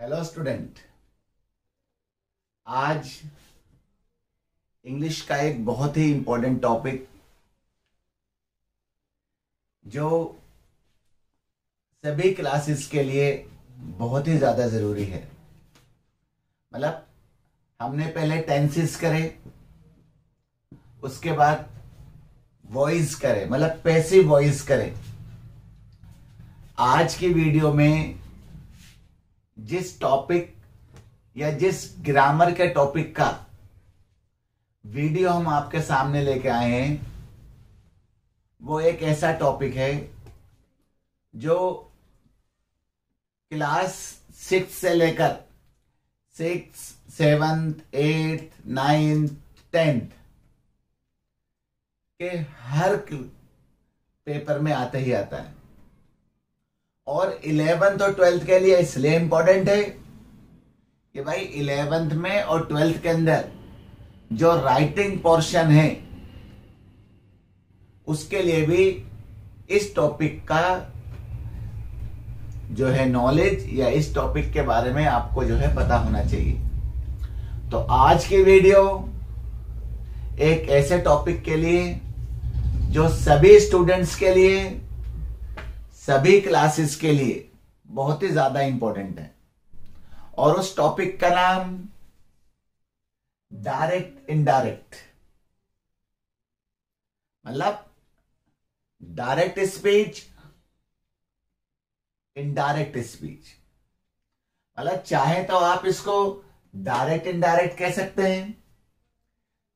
Hello student. आज English का एक बहुत ही इंपॉर्टेंट टॉपिक जो सभी क्लासेस के लिए बहुत ही ज़्यादा ज़रूरी है। मतलब हमने पहले टेंसेस करे, उसके बाद वॉइस करे, मतलब पैसिव वॉइस करे। आज की वीडियो में जिस टॉपिक या जिस ग्रामर के टॉपिक का वीडियो हम आपके सामने लेके आए हैं, वो एक ऐसा टॉपिक है जो क्लास 6 से लेकर 6, 7, 8, 9, 10 के हर पेपर में आता ही आता है। और 11th और 12th के लिए इसलिए इंपॉर्टेंट है कि भाई 11th में और 12th के अंदर जो राइटिंग पोर्शन है उसके लिए भी इस टॉपिक का जो है नॉलेज या इस टॉपिक के बारे में आपको जो है पता होना चाहिए। तो आज की वीडियो एक ऐसे टॉपिक के लिए जो सभी स्टूडेंट्स के लिए, सभी क्लासेस के लिए बहुत ही ज्यादा इंपॉर्टेंट है। और उस टॉपिक का नाम डायरेक्ट इनडायरेक्ट, मतलब डायरेक्ट स्पीच, इनडायरेक्ट स्पीच। मतलब चाहे तो आप इसको डायरेक्ट इनडायरेक्ट कह सकते हैं,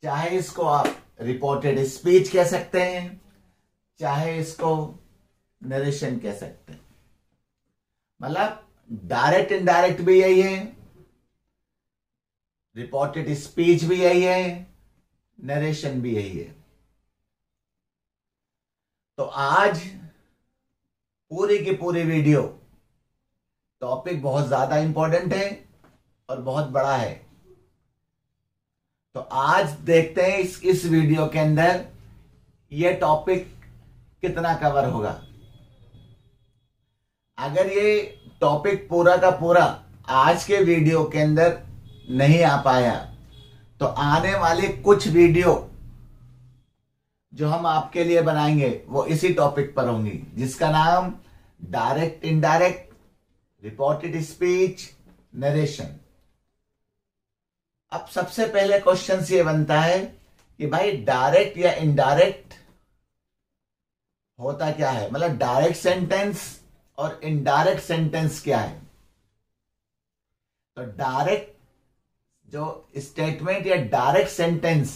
चाहे इसको आप रिपोर्टेड स्पीच कह सकते हैं, चाहे इसको नरेशन कह सकते हैं। मतलब डायरेक्ट इनडायरेक्ट भी यही है, रिपोर्टेड स्पीच भी यही है, नरेशन भी यही है। तो आज पूरी की पूरी वीडियो, टॉपिक बहुत ज्यादा इंपॉर्टेंट है और बहुत बड़ा है। तो आज देखते हैं इस वीडियो के अंदर यह टॉपिक कितना कवर होगा। अगर ये टॉपिक पूरा का पूरा आज के वीडियो के अंदर नहीं आ पाया तो आने वाले कुछ वीडियो जो हम आपके लिए बनाएंगे वो इसी टॉपिक पर होंगी, जिसका नाम direct indirect, reported speech, narration. अब सबसे पहले क्वेश्चन ये बनता है कि भाई डायरेक्ट या इनडायरेक्ट होता क्या है, मतलब डायरेक्ट सेंटेंस और इनडायरेक्ट सेंटेंस क्या है। तो डायरेक्ट जो स्टेटमेंट या डायरेक्ट सेंटेंस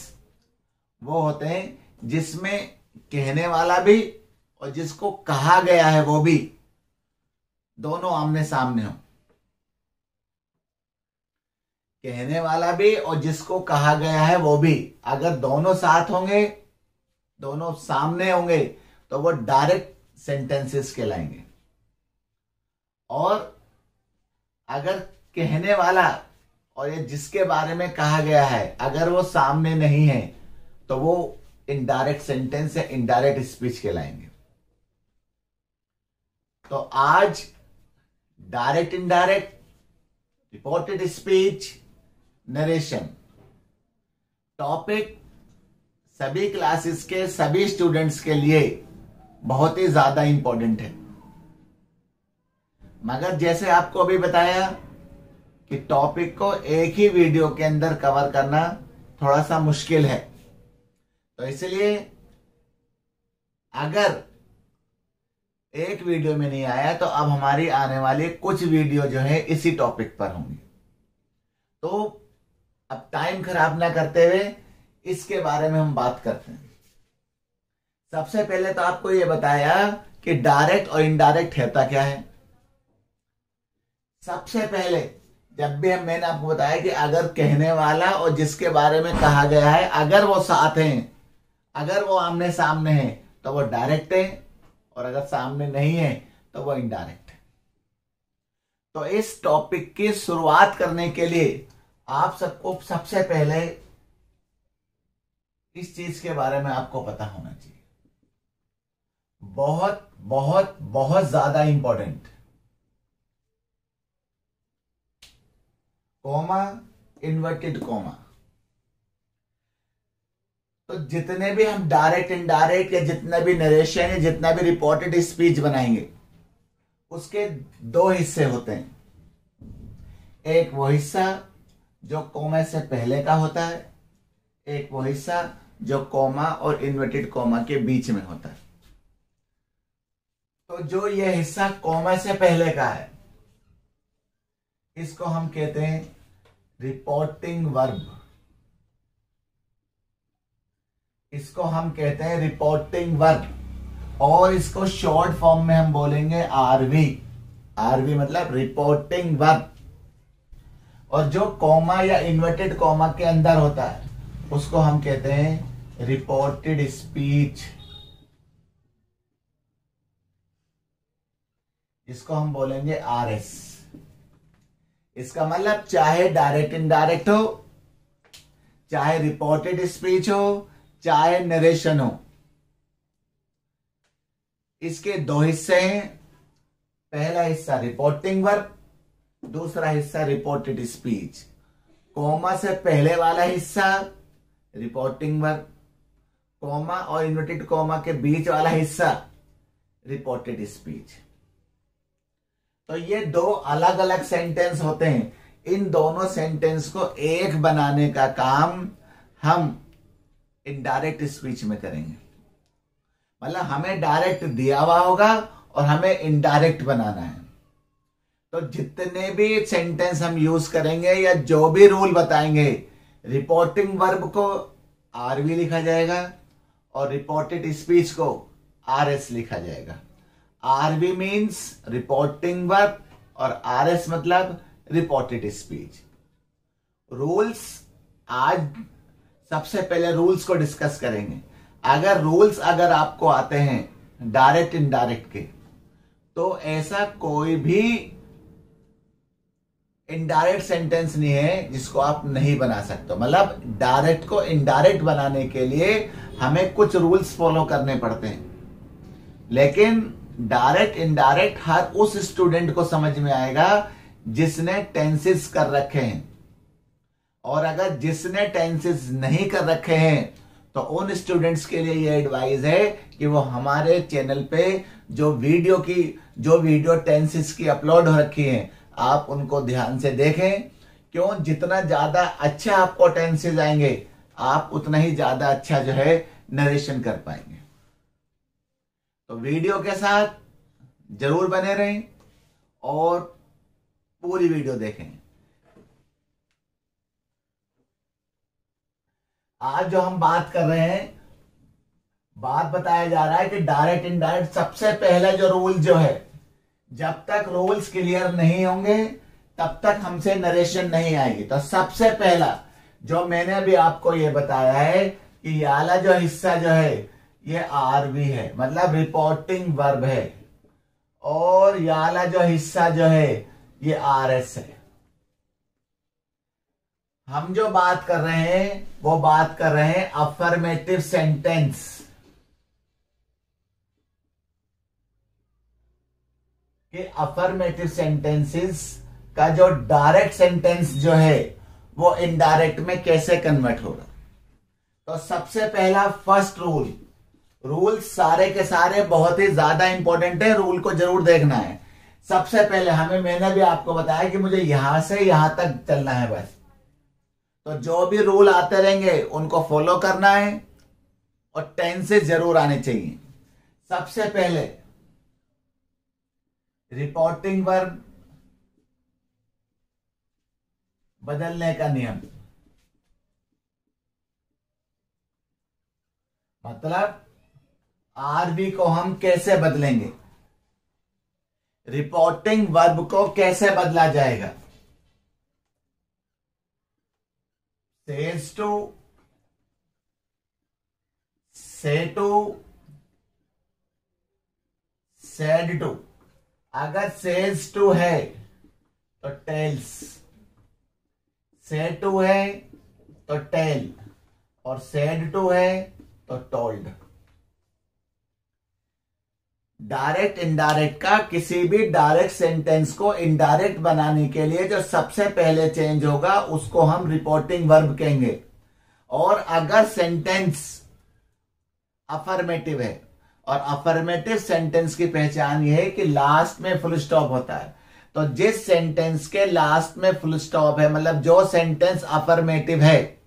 वो होते हैं जिसमें कहने वाला भी और जिसको कहा गया है वो भी दोनों आमने सामने हो। कहने वाला भी और जिसको कहा गया है वो भी अगर दोनों साथ होंगे, दोनों सामने होंगे, तो वो डायरेक्ट सेंटेंसेस कहलाएंगे। और अगर कहने वाला और ये जिसके बारे में कहा गया है अगर वो सामने नहीं है तो वो इनडायरेक्ट सेंटेंस या इनडायरेक्ट स्पीच कहलाएंगे। तो आज direct indirect, reported speech, narration topic सभी क्लासेस के सभी स्टूडेंट्स के लिए बहुत ही ज्यादा इंपॉर्टेंट है। मगर जैसे आपको अभी बताया कि टॉपिक को एक ही वीडियो के अंदर कवर करना थोड़ा सा मुश्किल है, तो इसलिए अगर एक वीडियो में नहीं आया तो अब हमारी आने वाली कुछ वीडियो जो है इसी टॉपिक पर होंगी। तो अब टाइम खराब ना करते हुए इसके बारे में हम बात करते हैं। सबसे पहले तो आपको यह बताया कि डायरेक्ट और इनडायरेक्ट होता क्या है। सबसे पहले जब भी मैंने आपको बताया कि अगर कहने वाला और जिसके बारे में कहा गया है अगर वो साथ हैं, अगर वो आमने सामने हैं तो वो डायरेक्ट है, और अगर सामने नहीं है तो वो इनडायरेक्ट है। तो इस टॉपिक की शुरुआत करने के लिए आप सबको सबसे पहले इस चीज के बारे में आपको पता होना चाहिए। बहुत बहुत बहुत ज्यादा इंपॉर्टेंट। Comma, inverted comma. तो जितने भी हम डायरेक्ट इनडायरेक्ट या जितना भी नरेशन या जितना भी रिपोर्टेड स्पीच बनाएंगे उसके दो हिस्से होते हैं। एक वो हिस्सा जो कॉमा से पहले का होता है, एक वो हिस्सा जो कॉमा और इन्वर्टेड कॉमा के बीच में होता है। तो जो ये हिस्सा कॉमा से पहले का है इसको हम कहते हैं रिपोर्टिंग वर्ब। इसको हम कहते हैं रिपोर्टिंग वर्ब और इसको शॉर्ट फॉर्म में हम बोलेंगे आरवी। आरवी मतलब रिपोर्टिंग वर्ब। और जो कॉमा या इन्वर्टेड कॉमा के अंदर होता है उसको हम कहते हैं रिपोर्टेड स्पीच। इसको हम बोलेंगे आरएस। इसका मतलब चाहे डायरेक्ट इनडायरेक्ट हो, चाहे रिपोर्टेड स्पीच हो, चाहे नरेशन हो, इसके दो हिस्से हैं। पहला हिस्सा रिपोर्टिंग वर्ब, दूसरा हिस्सा रिपोर्टेड स्पीच। कॉमा से पहले वाला हिस्सा रिपोर्टिंग वर्ब, कॉमा और इन्वर्टेड कॉमा के बीच वाला हिस्सा रिपोर्टेड स्पीच। तो ये दो अलग अलग सेंटेंस होते हैं। इन दोनों सेंटेंस को एक बनाने का काम हम इनडायरेक्ट स्पीच में करेंगे। मतलब हमें डायरेक्ट दिया हुआ होगा और हमें इनडायरेक्ट बनाना है। तो जितने भी सेंटेंस हम यूज करेंगे या जो भी रूल बताएंगे, रिपोर्टिंग वर्ब को आरवी लिखा जाएगा और रिपोर्टेड स्पीच को आरएस लिखा जाएगा। आरवी मीन्स रिपोर्टिंग वर्ब और आरएस मतलब रिपोर्टेड स्पीच। रूल्स, आज सबसे पहले रूल्स को डिस्कस करेंगे। अगर आपको आते हैं डायरेक्ट इनडायरेक्ट के, तो ऐसा कोई भी इनडायरेक्ट सेंटेंस नहीं है जिसको आप नहीं बना सकते। मतलब डायरेक्ट को इनडायरेक्ट बनाने के लिए हमें कुछ रूल्स फॉलो करने पड़ते हैं, लेकिन डायरेक्ट इनडायरेक्ट हर उस स्टूडेंट को समझ में आएगा जिसने टेंसेस कर रखे हैं। और अगर जिसने टेंसेस नहीं कर रखे हैं तो उन स्टूडेंट्स के लिए ये एडवाइस है कि वो हमारे चैनल पे जो वीडियो टेंसेस की अपलोड हो रखी है आप उनको ध्यान से देखें। क्यों? जितना ज्यादा अच्छा आपको टेंसेस आएंगे आप उतना ही ज्यादा अच्छा जो है नरेशन कर पाएंगे। तो वीडियो के साथ जरूर बने रहें और पूरी वीडियो देखें। आज जो हम बात कर रहे हैं, बात बताया जा रहा है कि डायरेक्ट इनडायरेक्ट सबसे पहला जो रूल जो है, जब तक रूल्स क्लियर नहीं होंगे तब तक हमसे नरेशन नहीं आएगी। तो सबसे पहला जो मैंने अभी आपको ये बताया है कि ये वाला जो हिस्सा जो है ये आरवी है, मतलब रिपोर्टिंग वर्ब है, और ये वाला जो हिस्सा जो है ये आरएस है। हम जो बात कर रहे हैं वो बात कर रहे हैं अफर्मेटिव सेंटेंस। कि अफर्मेटिव सेंटेंसेस का जो डायरेक्ट सेंटेंस जो है वो इनडायरेक्ट में कैसे कन्वर्ट होगा। तो सबसे पहला फर्स्ट रूल सारे के सारे बहुत ही ज्यादा इंपॉर्टेंट है, रूल को जरूर देखना है। सबसे पहले मैंने भी आपको बताया कि मुझे यहां से यहां तक चलना है बस। तो जो भी रूल आते रहेंगे उनको फॉलो करना है और टेंसेस जरूर आने चाहिए। सबसे पहले रिपोर्टिंग वर्ब बदलने का नियम, मतलब आरबी को हम कैसे बदलेंगे, रिपोर्टिंग वर्ब को कैसे बदला जाएगा। सेज टू, से टू, सेड टू। अगर सेज टू है तो टेल्स, से टू है तो टेल, और सेड टू है तो टोल्ड। डायरेक्ट इनडायरेक्ट का किसी भी डायरेक्ट सेंटेंस को इनडायरेक्ट बनाने के लिए जो सबसे पहले चेंज होगा उसको हम रिपोर्टिंग वर्ब कहेंगे। और अगर सेंटेंस अफर्मेटिव है, और अफर्मेटिव सेंटेंस की पहचान यह है कि लास्ट में फुल स्टॉप होता है, तो जिस सेंटेंस के लास्ट में फुल स्टॉप है, मतलब जो सेंटेंस अफर्मेटिव है,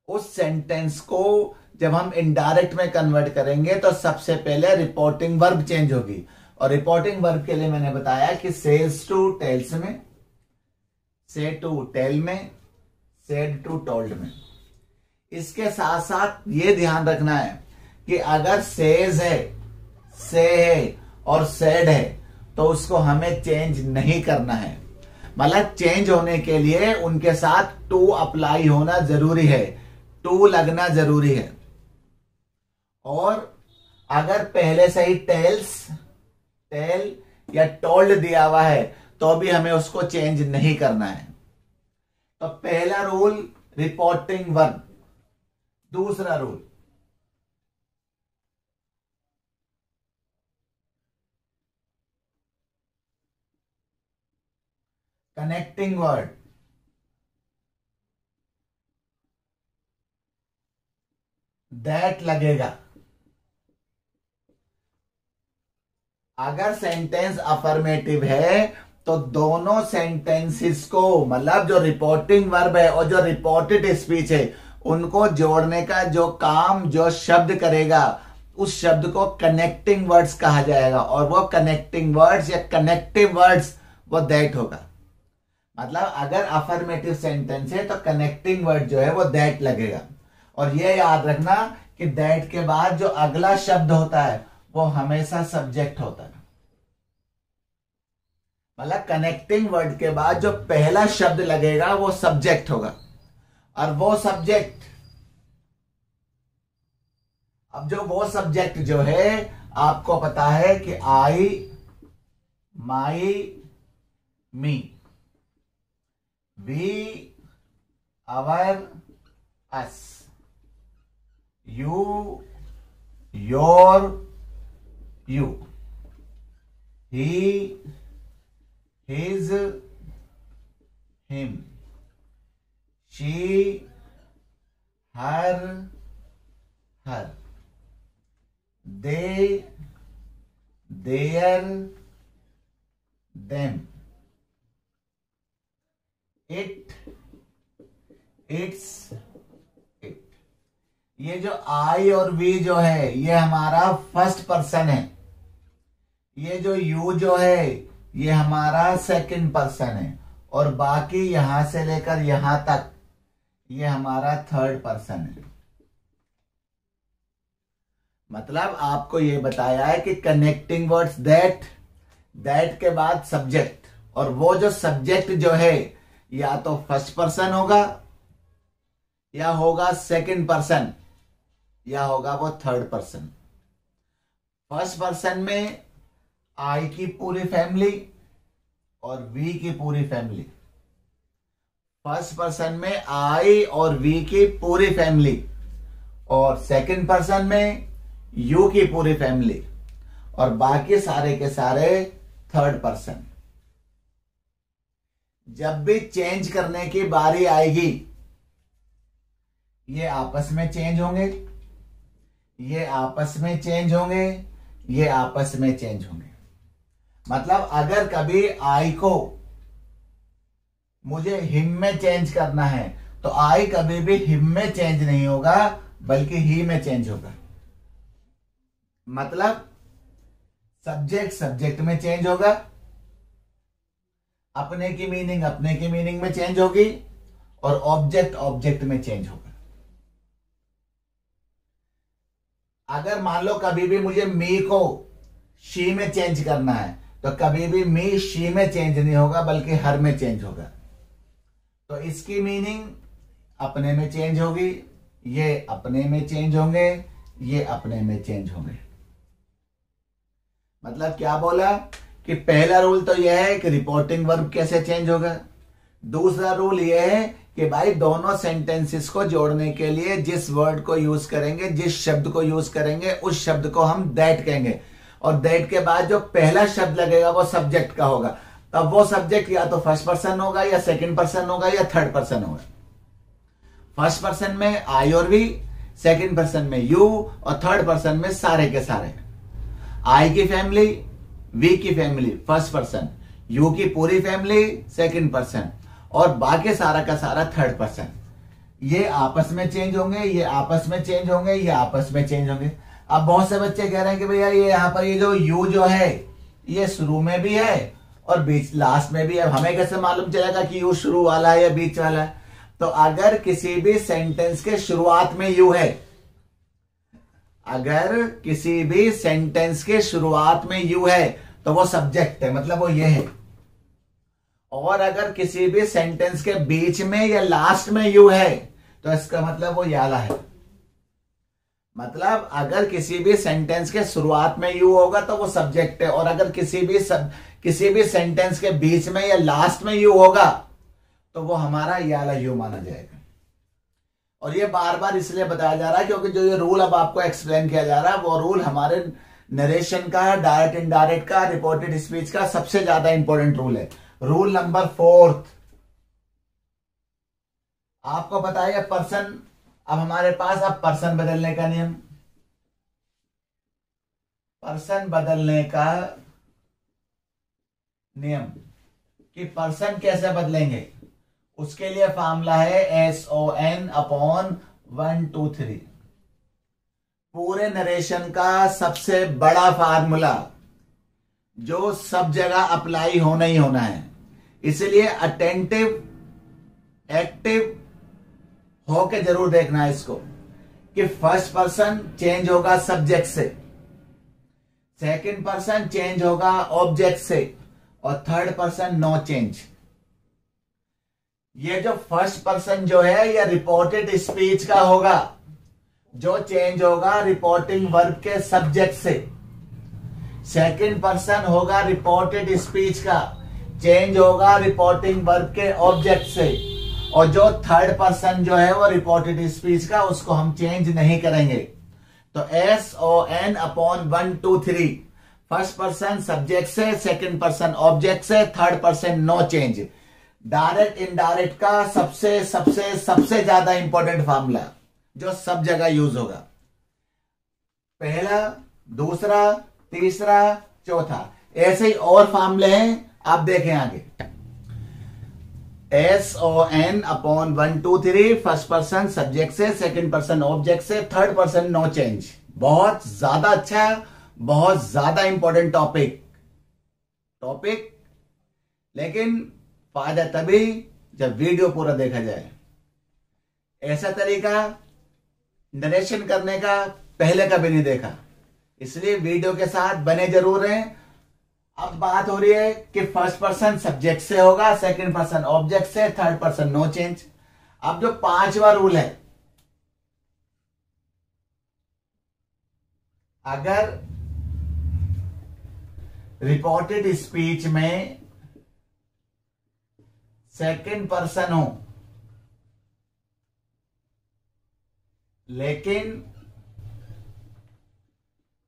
उस सेंटेंस को जब हम इनडायरेक्ट में कन्वर्ट करेंगे तो सबसे पहले रिपोर्टिंग वर्ब चेंज होगी। और रिपोर्टिंग वर्ब के लिए मैंने बताया कि सेज टू टेल्स में, से टू टेल में, सेड टू टोल्ड में। इसके साथ साथ ये ध्यान रखना है कि अगर सेज है, से है और सेड है तो उसको हमें चेंज नहीं करना है। मतलब चेंज होने के लिए उनके साथ टू अप्लाई होना जरूरी है, टू लगना जरूरी है। और अगर पहले से ही टेल्स, टेल या टोल्ड दिया हुआ है तो भी हमें उसको चेंज नहीं करना है। तो पहला रूल रिपोर्टिंग वर्ब। दूसरा रूल कनेक्टिंग वर्ड। दैट लगेगा। अगर सेंटेंस अफर्मेटिव है तो दोनों सेंटेंसेस को, मतलब जो रिपोर्टिंग वर्ब है और जो रिपोर्टेड स्पीच है, उनको जोड़ने का जो काम जो शब्द करेगा उस शब्द को कनेक्टिंग वर्ड्स कहा जाएगा। और वो कनेक्टिंग वर्ड्स या कनेक्टिव वर्ड्स वो दैट होगा। मतलब अगर अफर्मेटिव सेंटेंस है तो कनेक्टिंग वर्ड जो है वो दैट लगेगा। और ये याद रखना कि दैट के बाद जो अगला शब्द होता है वो हमेशा सब्जेक्ट होता है। मतलब कनेक्टिंग वर्ड के बाद जो पहला शब्द लगेगा वो सब्जेक्ट होगा। और वो सब्जेक्ट, अब जो वो सब्जेक्ट जो है आपको पता है कि I, my, me, we, our, us, you, your, you, he, his, him, she, her, her, they, their, them, it, its, it। ये जो आई और वी जो है ये हमारा फर्स्ट पर्सन है। ये जो यू जो है ये हमारा सेकंड पर्सन है। और बाकी यहां से लेकर यहां तक ये हमारा थर्ड पर्सन है। मतलब आपको ये बताया है कि कनेक्टिंग वर्ड्स दैट, दैट के बाद सब्जेक्ट, और वो जो सब्जेक्ट जो है या तो फर्स्ट पर्सन होगा या होगा सेकंड पर्सन या होगा वो थर्ड पर्सन। फर्स्ट पर्सन में आई की पूरी फैमिली और वी की पूरी फैमिली। फर्स्ट पर्सन में आई और वी की पूरी फैमिली, और सेकंड पर्सन में यू की पूरी फैमिली, और बाकी सारे के सारे थर्ड पर्सन। जब भी चेंज करने की बारी आएगी ये आपस में चेंज होंगे, ये आपस में चेंज होंगे, ये आपस में चेंज होंगे। मतलब अगर कभी आई को मुझे हिम में चेंज करना है तो आई कभी भी हिम में चेंज नहीं होगा बल्कि ही में चेंज होगा। मतलब सब्जेक्ट सब्जेक्ट में चेंज होगा, अपने की मीनिंग में चेंज होगी, और ऑब्जेक्ट ऑब्जेक्ट में चेंज होगा। अगर मान लो कभी भी मुझे मी को शी में चेंज करना है तो कभी भी मी शी में चेंज नहीं होगा बल्कि हर में चेंज होगा। तो इसकी मीनिंग अपने में चेंज होगी, ये अपने में चेंज होंगे, ये अपने में चेंज होंगे। मतलब क्या बोला कि पहला रूल तो यह है कि रिपोर्टिंग वर्ब कैसे चेंज होगा। दूसरा रूल यह है कि भाई दोनों सेंटेंसेस को जोड़ने के लिए जिस वर्ड को यूज करेंगे, जिस शब्द को यूज करेंगे, उस शब्द को हम दैट कहेंगे। और दैट के बाद जो पहला शब्द लगेगा वो सब्जेक्ट का होगा, तब वो सब्जेक्ट या तो फर्स्ट पर्सन होगा या सेकंड पर्सन होगा या थर्ड पर्सन होगा। फर्स्ट पर्सन में आई और वी, सेकंड पर्सन में यू और थर्ड पर्सन में सारे के सारे। आई की फैमिली, वी की फैमिली फर्स्ट पर्सन, यू की पूरी फैमिली सेकंड पर्सन और बाकी सारा का सारा थर्ड पर्सन। ये आपस में चेंज होंगे, ये आपस में चेंज होंगे, ये आपस में चेंज होंगे। अब बहुत से बच्चे कह रहे हैं कि भैया ये यहाँ पर ये जो यू जो है ये शुरू में भी है और बीच लास्ट में भी है, हमें कैसे मालूम चलेगा कि यू शुरू वाला है या बीच वाला है? तो अगर किसी भी सेंटेंस के शुरुआत में यू है, अगर किसी भी सेंटेंस के शुरुआत में यू है तो वो सब्जेक्ट है, मतलब वो ये है। और अगर किसी भी सेंटेंस के बीच में या लास्ट में यू है तो इसका मतलब वो याला है। मतलब अगर किसी भी सेंटेंस के शुरुआत में यू होगा तो वो सब्जेक्ट है, और अगर किसी भी सेंटेंस के बीच में या लास्ट में यू होगा तो वो हमारा याला यू माना जाएगा। और ये बार बार इसलिए बताया जा रहा है क्योंकि जो ये रूल अब आपको एक्सप्लेन किया जा रहा है वो रूल हमारे नरेशन का, डायरेक्ट इनडायरेक्ट का, रिपोर्टेड स्पीच का सबसे ज्यादा इंपॉर्टेंट रूल है। रूल नंबर 4 आपको बताइए पर्सन। अब हमारे पास अब पर्सन बदलने का नियम, पर्सन बदलने का नियम कि पर्सन कैसे बदलेंगे, उसके लिए फार्मूला है SON/1 2 3। पूरे नरेशन का सबसे बड़ा फार्मूला जो सब जगह अप्लाई होना ही होना है, इसलिए अटेंटिव एक्टिव होके जरूर देखना है इसको कि फर्स्ट पर्सन चेंज होगा सब्जेक्ट से, सेकंड पर्सन चेंज होगा ऑब्जेक्ट से और थर्ड पर्सन नो चेंज। ये जो फर्स्ट पर्सन जो है ये रिपोर्टेड स्पीच का होगा, जो चेंज होगा रिपोर्टिंग वर्ब के सब्जेक्ट से। सेकंड पर्सन होगा रिपोर्टेड स्पीच का, चेंज होगा रिपोर्टिंग वर्ब के ऑब्जेक्ट से। और जो थर्ड पर्सन जो है वो रिपोर्टेड स्पीच का, उसको हम चेंज नहीं करेंगे। तो SON/1 2 3 फर्स्ट पर्सन सब्जेक्ट से, सेकंड पर्सन ऑब्जेक्ट से, third person no change. Direct indirect का सबसे सबसे सबसे ज्यादा इंपॉर्टेंट फार्मूला जो सब जगह यूज होगा। पहला, दूसरा, तीसरा, चौथा, ऐसे ही और फार्मूले हैं, आप देखें आगे। SON/1 2 3 फर्स्ट पर्सन सब्जेक्ट से, सेकंड पर्सन ऑब्जेक्ट से, थर्ड पर्सन नो चेंज। बहुत ज्यादा अच्छा, बहुत ज्यादा इंपॉर्टेंट टॉपिक, लेकिन फायदा तभी जब वीडियो पूरा देखा जाए। ऐसा तरीका नरेशन करने का पहले कभी नहीं देखा, इसलिए वीडियो के साथ बने जरूर हैं। अब बात हो रही है कि फर्स्ट पर्सन सब्जेक्ट से होगा, सेकंड पर्सन ऑब्जेक्ट से, थर्ड पर्सन नो चेंज। अब जो 5वां रूल है, अगर रिपोर्टेड स्पीच में सेकंड पर्सन हो लेकिन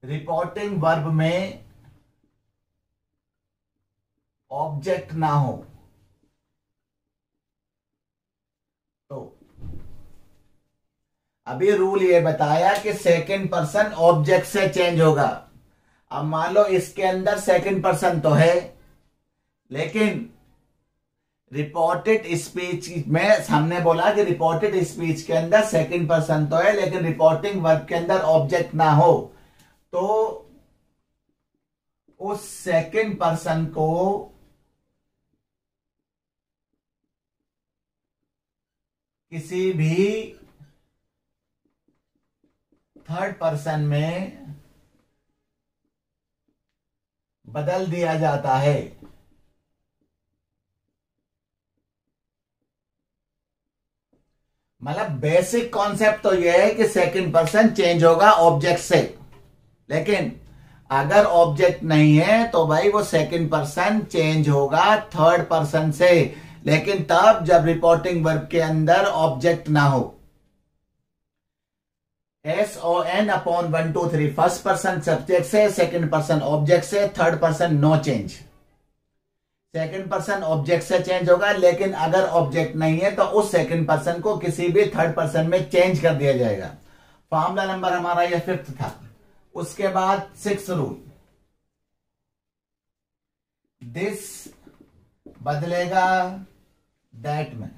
रिपोर्टिंग वर्ब में ऑब्जेक्ट ना हो तो अभी रूल ये बताया कि सेकंड पर्सन ऑब्जेक्ट से चेंज होगा। अब मान लो इसके अंदर सेकंड पर्सन तो है, लेकिन रिपोर्टेड स्पीच में हमने बोला कि रिपोर्टेड स्पीच के अंदर सेकंड पर्सन तो है, लेकिन रिपोर्टिंग वर्ब के अंदर ऑब्जेक्ट ना हो, तो उस सेकंड पर्सन को किसी भी थर्ड पर्सन में बदल दिया जाता है। मतलब बेसिक कॉन्सेप्ट तो यह है कि सेकंड पर्सन चेंज होगा ऑब्जेक्ट से, लेकिन अगर ऑब्जेक्ट नहीं है तो भाई वो सेकंड पर्सन चेंज होगा थर्ड पर्सन से, लेकिन तब जब रिपोर्टिंग वर्ब के अंदर ऑब्जेक्ट ना हो। SON/1 2 3 फर्स्ट पर्सन सब्जेक्ट से, सेकंड पर्सन ऑब्जेक्ट से, third person no change. Second person object से चेंज होगा, लेकिन अगर ऑब्जेक्ट नहीं है तो उस सेकंड पर्सन को किसी भी थर्ड पर्सन में चेंज कर दिया जाएगा। फॉर्मूला नंबर हमारा यह 5th था। उसके बाद 6th रूल, दिस बदलेगा दैट में,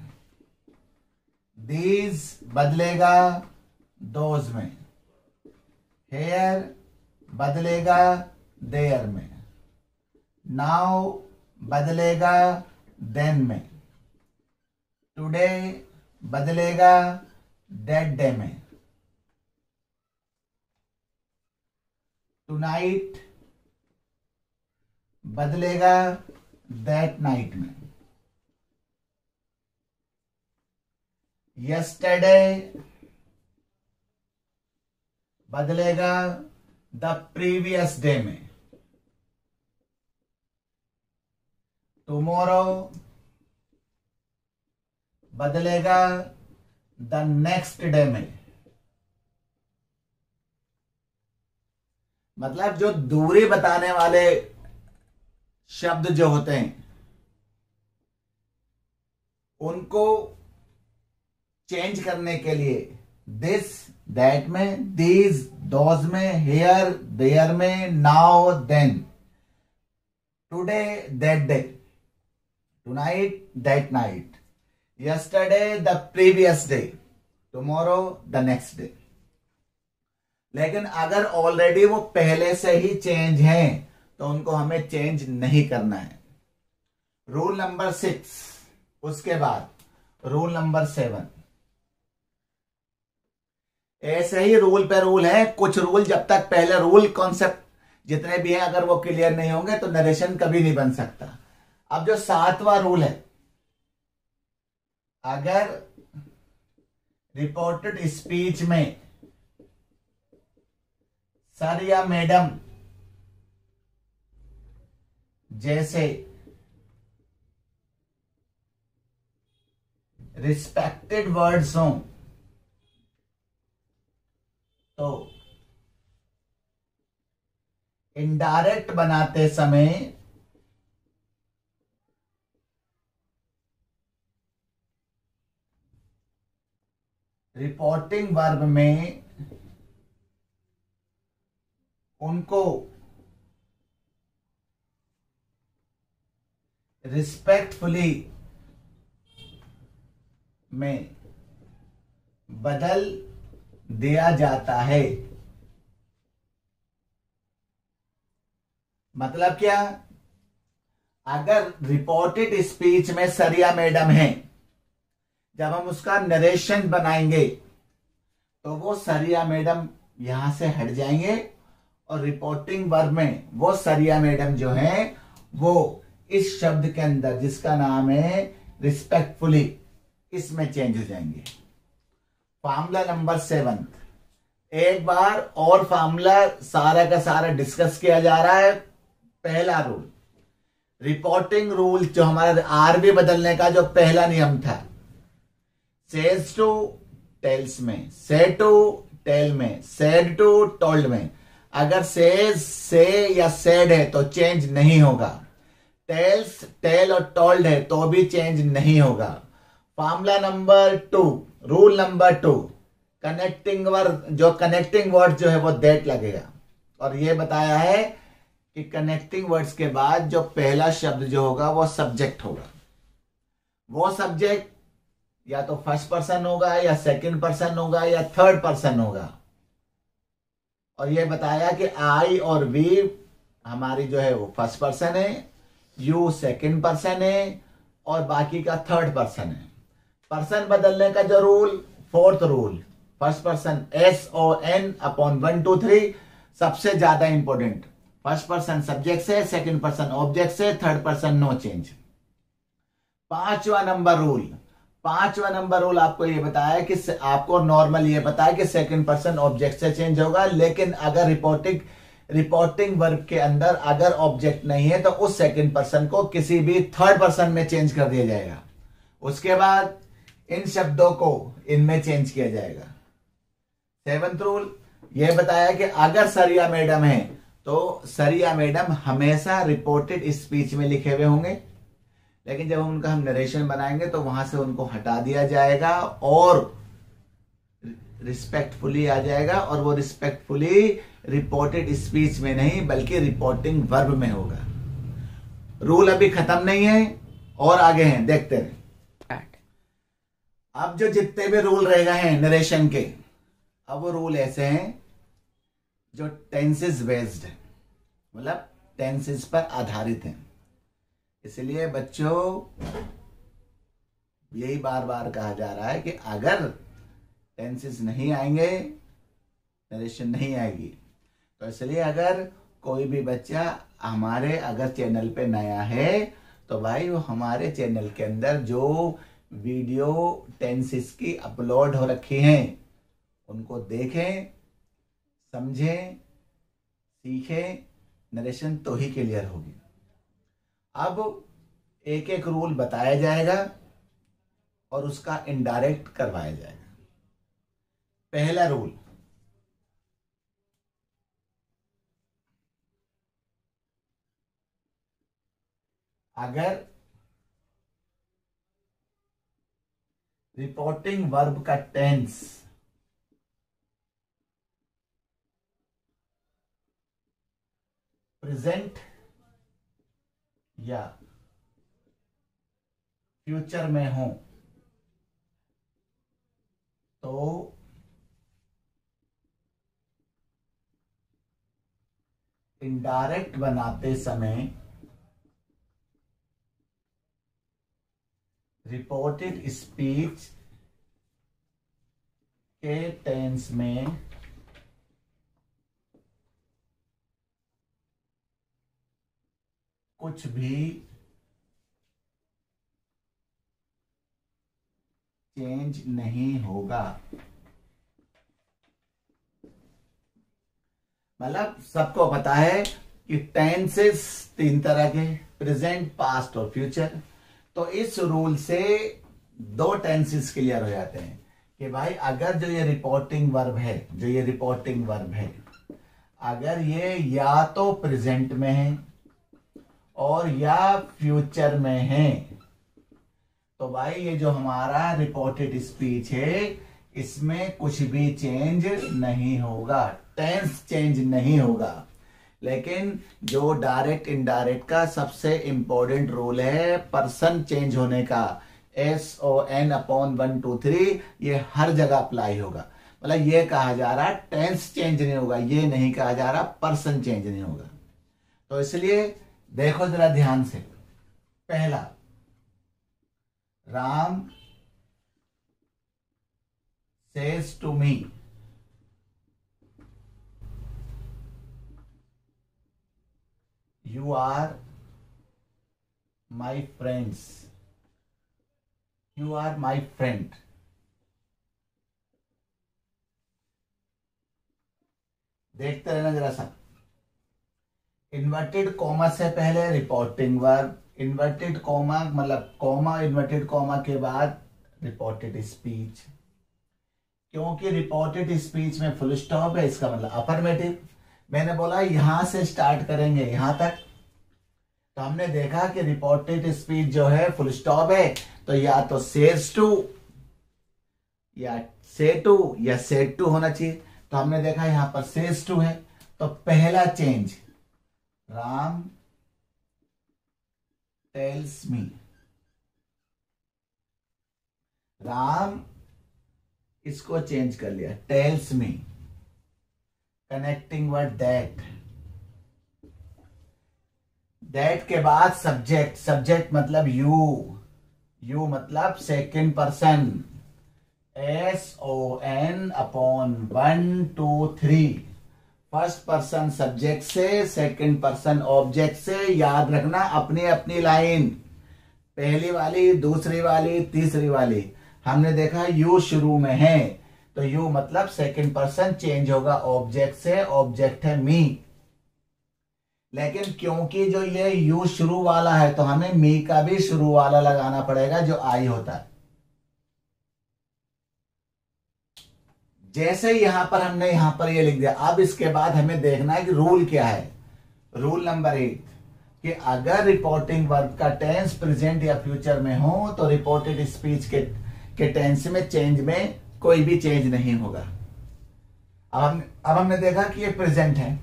दीज बदलेगा दोज में, हेयर बदलेगा देयर में, नाउ बदलेगा देन में, टुडे बदलेगा दैट डे में, टुनाइट बदलेगा दैट नाइट में, यस्टरडे बदलेगा द प्रीवियस डे में, टुमारो बदलेगा द नेक्स्ट डे में। मतलब जो दूरी बताने वाले शब्द जो होते हैं उनको चेंज करने के लिए दिस दैट में, दीज दोज में, हेयर देयर में, now then, today that day, tonight that night, yesterday the previous day, tomorrow the next day. लेकिन अगर ऑलरेडी वो पहले से ही चेंज हैं तो उनको हमें चेंज नहीं करना है। रूल नंबर 6, उसके बाद रूल नंबर 7। ऐसे ही रूल पे रूल है, कुछ रूल जब तक पहले रूल कॉन्सेप्ट जितने भी हैं अगर वो क्लियर नहीं होंगे तो नरेशन कभी नहीं बन सकता। अब जो 7वां रूल है, अगर रिपोर्टेड स्पीच में सर या मैडम जैसे रिस्पेक्टेड वर्ड्स हों तो इनडायरेक्ट बनाते समय रिपोर्टिंग वर्ब में उनको रिस्पेक्टफुली में बदल दिया जाता है। मतलब क्या, अगर रिपोर्टेड स्पीच में सर या मैडम है, जब हम उसका नरेशन बनाएंगे तो वो सर या मैडम यहां से हट जाएंगे और रिपोर्टिंग वर्ब में वो सर या मैडम जो है वो इस शब्द के अंदर जिसका नाम है रिस्पेक्टफुली, इसमें चेंज हो जाएंगे। फार्मूला नंबर 7, एक बार और फार्मूला सारा का सारा डिस्कस किया जा रहा है। पहला रूल, रिपोर्टिंग रूल जो हमारा आरबी बदलने का जो पहला नियम था, सेज टू टेल्स में, से टू टेल में, सेड टू टोल्ड में। अगर सेज से या सेड है तो चेंज नहीं होगा, टेल्स टेल और टोल्ड है तो भी चेंज नहीं होगा। Formula number 2, rule number 2, connecting word, जो कनेक्टिंग वर्ड जो है वो दैट लगेगा। और ये बताया है कि कनेक्टिंग वर्ड्स के बाद जो पहला शब्द जो होगा वो सब्जेक्ट होगा। वो सब्जेक्ट या तो फर्स्ट पर्सन होगा या सेकंड पर्सन होगा या थर्ड पर्सन होगा। और ये बताया कि आई और वी हमारी जो है वो फर्स्ट पर्सन है, यू सेकंड पर्सन है और बाकी का थर्ड पर्सन है। पर्सन बदलने का जो rule, 4th rule, first person SON/1 2 3 सबसे ज्यादा इंपॉर्टेंट। फर्स्ट पर्सन सब्जेक्ट से, सेकंड पर्सन ऑब्जेक्ट से, थर्ड पर्सन नो चेंज। 5वां नंबर रूल आपको ये बताया कि आपको नॉर्मल ये बताया कि सेकंड पर्सन ऑब्जेक्ट से चेंज होगा, लेकिन अगर रिपोर्टिंग वर्ब के अंदर अगर ऑब्जेक्ट नहीं है तो उस सेकंड पर्सन को किसी भी थर्ड पर्सन में चेंज कर दिया जाएगा। उसके बाद इन शब्दों को इनमें चेंज किया जाएगा। सेवंथ रूल ये बताया कि अगर सर या मैडम है तो सर या मैडम हमेशा रिपोर्टेड स्पीच में लिखे हुए होंगे, लेकिन जब उनका हम नरेशन बनाएंगे तो वहां से उनको हटा दिया जाएगा और रिस्पेक्टफुली आ जाएगा, और वो रिस्पेक्टफुली रिपोर्टेड स्पीच में नहीं बल्कि रिपोर्टिंग वर्ब में होगा। रूल अभी खत्म नहीं है और आगे हैं, देखते रहे। अब जो जितने भी रूल रह गए हैं नरेशन के, अब वो रूल ऐसे हैं जो टेंसेस बेस्ड है, मतलब टेंसेस पर आधारित हैं। इसलिए बच्चों यही बार बार कहा जा रहा है कि अगर टेंसेस नहीं आएंगे नरेशन नहीं आएगी। तो इसलिए अगर कोई भी बच्चा हमारे अगर चैनल पे नया है तो भाई वो हमारे चैनल के अंदर जो वीडियो टेंसेस की अपलोड हो रखी हैं उनको देखें, समझें, सीखें, नरेशन तो ही क्लियर होगी। अब एक एक रूल बताया जाएगा और उसका इनडायरेक्ट करवाया जाएगा। पहला रूल, अगर रिपोर्टिंग वर्ब का टेंस प्रेजेंट या फ्यूचर में हो तो इनडायरेक्ट बनाते समय रिपोर्टेड स्पीच के टेंस में कुछ भी चेंज नहीं होगा। मतलब सबको पता है कि टेंसेस तीन तरह के, प्रेजेंट, पास्ट और फ्यूचर। तो इस रूल से दो टेंसेस क्लियर हो जाते हैं कि भाई अगर जो ये रिपोर्टिंग वर्ब है, जो ये रिपोर्टिंग वर्ब है, अगर ये या तो प्रेजेंट में है और या फ्यूचर में है तो भाई ये जो हमारा रिपोर्टेड स्पीच है इसमें कुछ भी चेंज नहीं होगा, टेंस चेंज नहीं होगा। लेकिन जो डायरेक्ट इनडायरेक्ट का सबसे इंपॉर्टेंट रूल है पर्सन चेंज होने का, SON/1 2 3, ये हर जगह अप्लाई होगा। मतलब ये कहा जा रहा है टेंस चेंज नहीं होगा, ये नहीं कहा जा रहा पर्सन चेंज नहीं होगा। तो इसलिए देखो जरा ध्यान से, पहला, Ram says to me, you are my friends, you are my friend। देखते रहना जरा सा, इन्वर्टेड कॉमा से पहले रिपोर्टिंग वर्ब, इन्वर्टेड कॉमा मतलब कॉमा इन्वर्टेड कॉमा के बाद रिपोर्टेड स्पीच। क्योंकि रिपोर्टेड स्पीच में फुल स्टॉप है इसका मतलब अफर्मेटिव। मैंने बोला यहां से स्टार्ट करेंगे यहां तक, तो हमने देखा कि रिपोर्टेड स्पीच जो है फुल स्टॉप है तो या तो सेज टू या से टू या सेड टू होना चाहिए। तो हमने देखा यहां पर सेज टू है, तो पहला change, Ram tells me, Ram इसको चेंज कर लिया, tells me, connecting word that, that के बाद सब्जेक्ट, सब्जेक्ट मतलब यू, यू मतलब second person, SON/1 2 3, first person subject से, सेकंड पर्सन ऑब्जेक्ट से। याद रखना अपनी अपनी लाइन, पहली वाली, दूसरी वाली, तीसरी वाली। हमने देखा यू शुरू में है तो यू मतलब सेकंड पर्सन चेंज होगा ऑब्जेक्ट से, ऑब्जेक्ट है मी। लेकिन क्योंकि जो ये यू शुरू वाला है तो हमें मी का भी शुरू वाला लगाना पड़ेगा जो आई होता है। जैसे ही यहां पर हमने यहां पर ये लिख दिया, अब इसके बाद हमें देखना है कि रूल क्या है। रूल नंबर 8 कि अगर रिपोर्टिंग वर्ब का टेंस प्रेजेंट या फ्यूचर में हो तो रिपोर्टेड स्पीच के टेंस में चेंज में कोई भी चेंज नहीं होगा। अब हमने देखा कि ये प्रेजेंट है,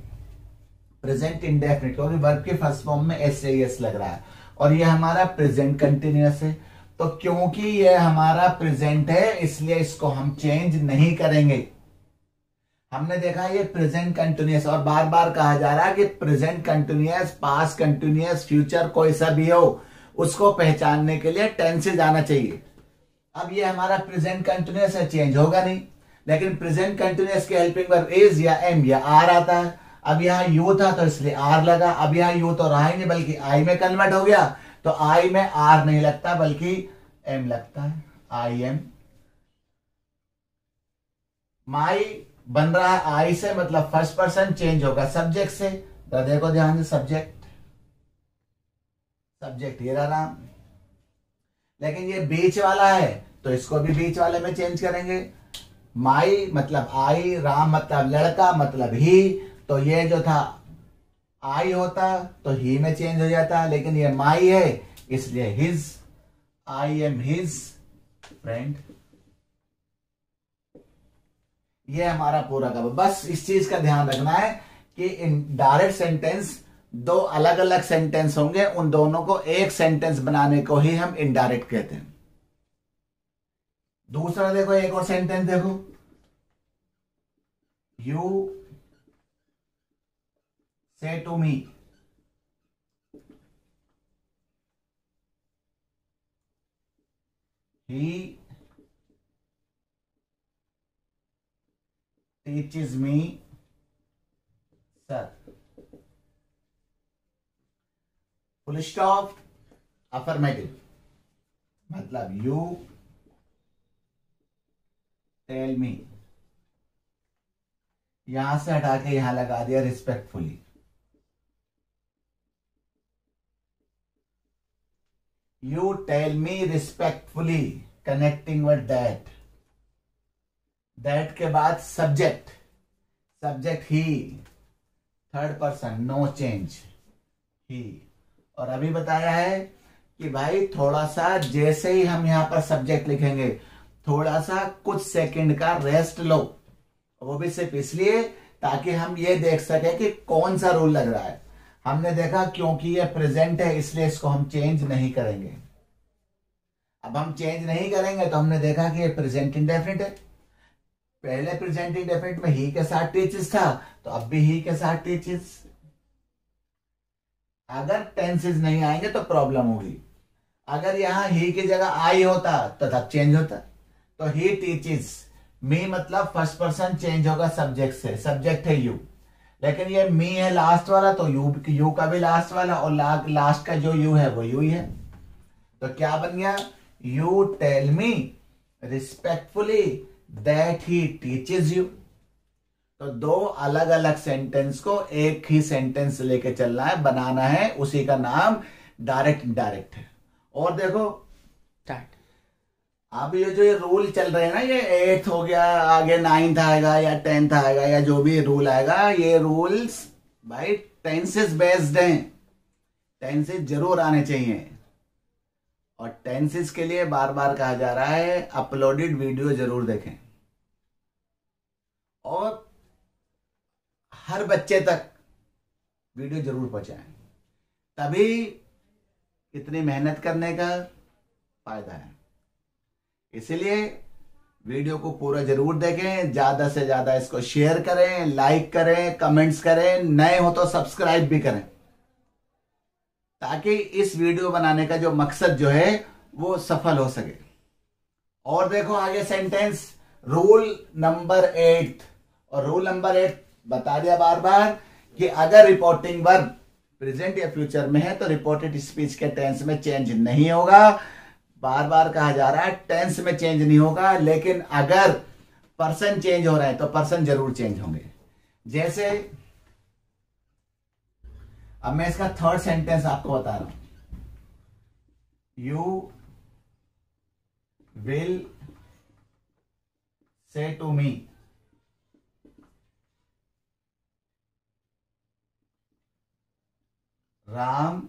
प्रेजेंट इंडेफिनिट, क्योंकि वर्ब के फर्स्ट फॉर्म में एस से एस लग रहा है और ये हमारा प्रेजेंट कंटिन्यूअस है। तो क्योंकि ये हमारा प्रेजेंट है इसलिए इसको हम चेंज नहीं करेंगे। हमने देखा ये प्रेजेंट कंटिन्यूअस, और बार बार कहा जा रहा है कि present continuous, past continuous, future कोई सा भी हो उसको पहचानने के लिए टेंसेज आना चाहिए। अब ये हमारा प्रेजेंट कंटिन्यूअस है, चेंज होगा नहीं, लेकिन प्रेजेंट कंटिन्यूअस के हेल्पिंग वर्ब इज या एम या आर आता है। अब यहाँ यू था तो इसलिए आर लगा, अब यहाँ यू तो रहा ही नहीं बल्कि आई में कन्वर्ट हो गया, तो आई में आर नहीं लगता बल्कि एम लगता है, आई एम। माई बन रहा है आई से, मतलब फर्स्ट पर्सन, चेंज होगा सब्जेक्ट से। तो देखो ध्यान से, सब्जेक्ट, सब्जेक्ट ये रहा, लेकिन ये बीच वाला है तो इसको भी बीच वाले में चेंज करेंगे। माई मतलब आई, राम मतलब लड़का मतलब ही, तो ये जो था आई होता तो ही में चेंज हो जाता, लेकिन ये माई है इसलिए his, I am his friend. ये हमारा पूरा का बस इस चीज का ध्यान रखना है कि इनडायरेक्ट सेंटेंस दो अलग अलग सेंटेंस होंगे, उन दोनों को एक सेंटेंस बनाने को ही हम इनडायरेक्ट कहते हैं। दूसरा देखो, एक और सेंटेंस देखो, you say to me, he teaches me sir, full stop, affirmative, मतलब you tell me, यहां से हटा के यहां लगा दिया respectfully. You tell me respectfully, connecting with that, that के बाद सब्जेक्ट, सब्जेक्ट ही, थर्ड पर्सन, नो चेंज, ही। और अभी बताया है कि भाई थोड़ा सा जैसे ही हम यहां पर सब्जेक्ट लिखेंगे थोड़ा सा कुछ सेकंड का रेस्ट लो, वो भी सिर्फ इसलिए ताकि हम ये देख सके कि कौन सा रूल लग रहा है। हमने देखा क्योंकि ये प्रेजेंट है इसलिए इसको हम चेंज नहीं करेंगे। अब हम चेंज नहीं करेंगे तो हमने देखा कि ये प्रेजेंट इंडेफिनिट है, पहले प्रेजेंट इंडेफिनिट में ही के साथ टीचर्स था तो अब भी ही के साथ टीचर्स। अगर टेंसेस नहीं आएंगे तो प्रॉब्लम होगी। अगर यहां ही की जगह आई होता तो तब चेंज होता, तो ही टीचर्स, मी मतलब फर्स्ट पर्सन चेंज होगा सब्जेक्ट से, सब्जेक्ट है यू, लेकिन ये मी है लास्ट वाला तो यू का भी लास्ट वाला, और लास्ट का जो यू है वो यू ही है। तो क्या बन गया, you tell me respectfully that he teaches you. तो दो अलग अलग सेंटेंस को एक ही सेंटेंस लेके चलना है, बनाना है, उसी का नाम डायरेक्ट इनडायरेक्ट है। और देखो अब ये जो ये रूल चल रहे हैं ना, ये 8th हो गया, आगे 9th आएगा या 10th आएगा या जो भी रूल आएगा, ये रूल्स भाई टेंसेस बेस्ड हैं, टेंसेस जरूर आने चाहिए। और टेंसेस के लिए बार बार कहा जा रहा है अपलोडेड वीडियो जरूर देखें और हर बच्चे तक वीडियो जरूर पहुंचाएं, तभी इतनी मेहनत करने का फायदा है। इसलिए वीडियो को पूरा जरूर देखें, ज्यादा से ज्यादा इसको शेयर करें, लाइक करें, कमेंट्स करें, नए हो तो सब्सक्राइब भी करें, ताकि इस वीडियो बनाने का जो मकसद जो है वो सफल हो सके। और देखो आगे सेंटेंस, रूल नंबर 8, और रूल नंबर 8 बता दिया बार बार कि अगर रिपोर्टिंग वर्ब प्रेजेंट या फ्यूचर में है तो रिपोर्टेड स्पीच के टेंस में चेंज नहीं होगा। बार बार कहा जा रहा है टेंस में चेंज नहीं होगा, लेकिन अगर पर्सन चेंज हो रहे हैं तो पर्सन जरूर चेंज होंगे। जैसे अब मैं इसका थर्ड सेंटेंस आपको बता रहा हूं, you will say to me, Ram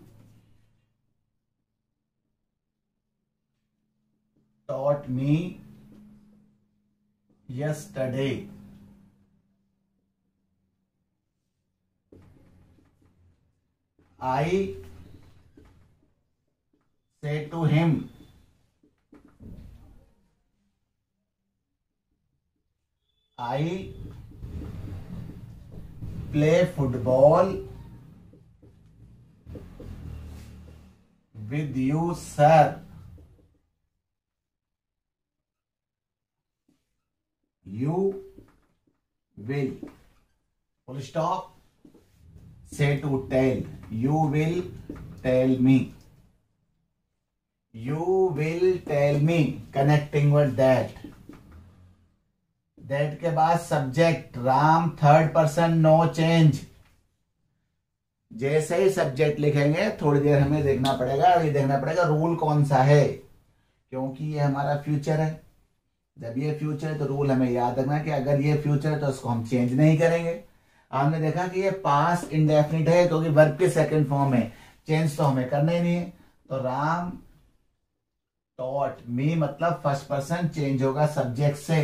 taught me yesterday. I say to him, I play football with you, sir. You will. Full stop. Say to tell. You will tell me. You will tell me. Connecting word that. That के बाद subject Ram, third person, no change. जैसे ही subject लिखेंगे थोड़ी देर हमें देखना पड़ेगा, और ये देखना पड़ेगा रूल कौन सा है, क्योंकि ये हमारा फ्यूचर है। जब ये फ्यूचर है तो रूल हमें याद रखना कि अगर ये फ्यूचर है तो उसको हम चेंज नहीं करेंगे। हमने देखा कि ये पास्ट इंडेफिनिट है क्योंकि वर्ब के सेकंड फॉर्म है, चेंज तो हमें करना ही नहीं है। तो राम टॉट मी मतलब फर्स्ट पर्सन चेंज होगा सब्जेक्ट से,